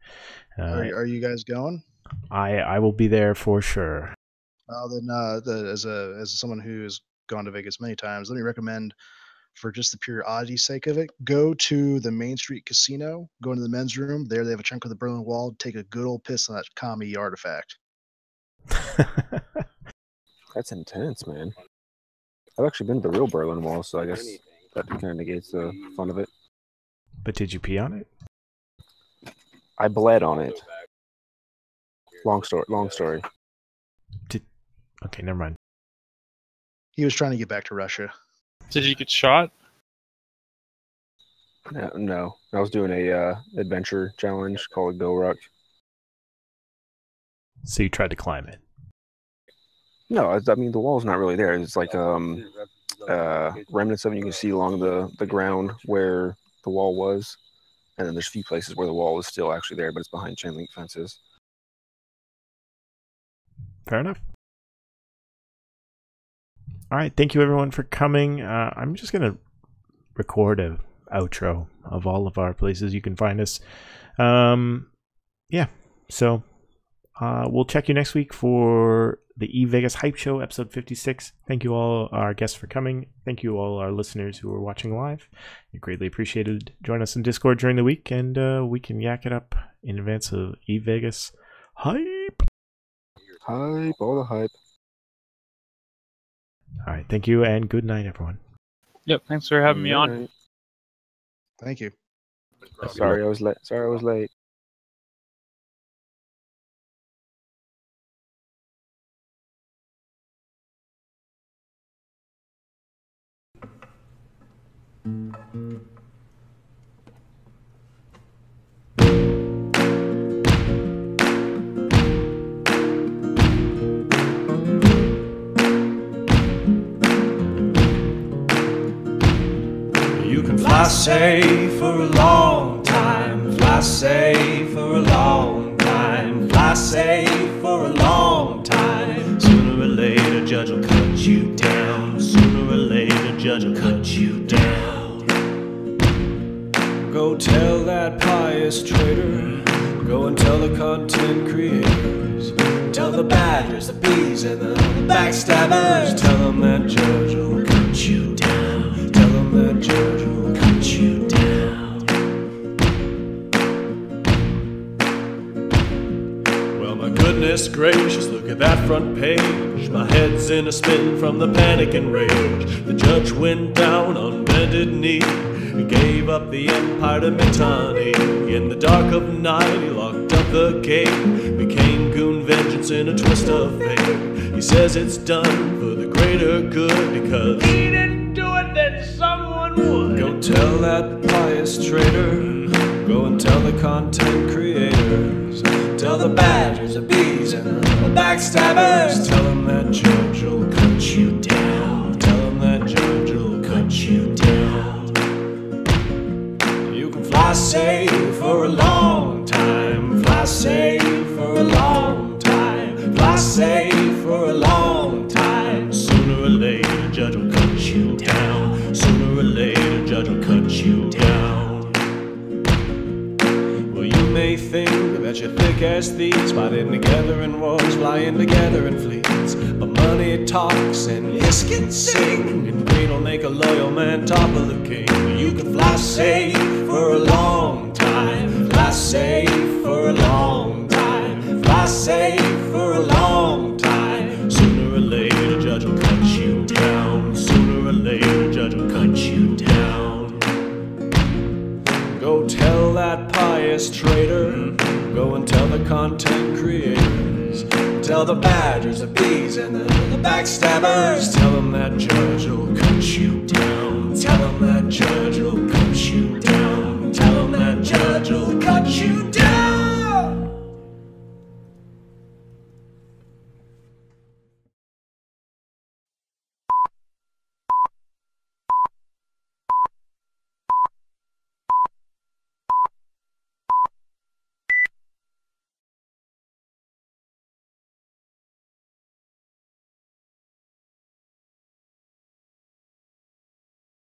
Are you guys going? I will be there for sure. Well, then, as someone who has gone to Vegas many times, let me recommend, for just the pure oddity sake of it, go to the Main Street Casino, go into the men's room. There they have a chunk of the Berlin Wall. Take a good old piss on that commie artifact. That's intense, man. I've actually been to the real Berlin Wall, so I guess that kind of negates the fun of it. But did you pee on it? I bled on it. Long story. Okay, never mind. He was trying to get back to Russia. Did you get shot? No. I was doing a adventure challenge called Go Ruck. So you tried to climb it? No, I mean the wall's not really there. It's like remnants of it you can see along the ground where the wall was, and then there's a few places where the wall is still actually there, but it's behind chain link fences. Fair enough. All right, thank you everyone for coming. I'm just gonna record a outro of all of our places you can find us. Yeah, so we'll check you next week for the EVE Vegas Hype Show, episode 56. Thank you all our guests for coming. Thank you all our listeners who are watching live. You're greatly appreciated. Join us in Discord during the week, and we can yak it up in advance of EVE Vegas Hype. Hype, all the hype. All right, thank you, and good night, everyone. Yep, thanks for having me on. Thank you. Sorry I was late. You can fly safe for a long time, fly safe for a long time, fly safe for a long time. Sooner or later, judge will cut you down. Sooner or later, judge will cut you down. Go tell that pious traitor, go and tell the content creators, tell the badgers, the bees, and the backstabbers. Tell them that judge will cut you down. Tell them that judge will cut you down. Goodness gracious, look at that front page. My head's in a spin from the panic and rage. The judge went down on bended knee. He gave up the empire to Mittani. In the dark of night, he locked up the gate. Became goon vengeance in a twist of fate. He says it's done for the greater good because he didn't do it, then someone would. Go tell that pious traitor. Go and tell the content creators. Tell the badgers, the bees, and the backstabbers. Tell them that judge will cut you down. Tell them that judge will cut you down. You can fly safe for a long time. Fly safe for a long time. Fly safe for a long time. Sooner or later, judge will cut you down. Sooner or later, judge will cut you down. You may think that you're thick as thieves, fighting together in wars, flying together in fleets. But money talks and yes can sing, and greed will make a loyal man topple the king. You can fly safe for a long time. Fly safe for a long time. Fly safe for a long time. Sooner or later, judge will cut you down. Sooner or later, judge will cut you down. Go tell that pious traitor. Go and tell the content creators. Tell the badgers, the bees, and the backstabbers. Tell them that judge will cut you down. Tell them that judge will cut you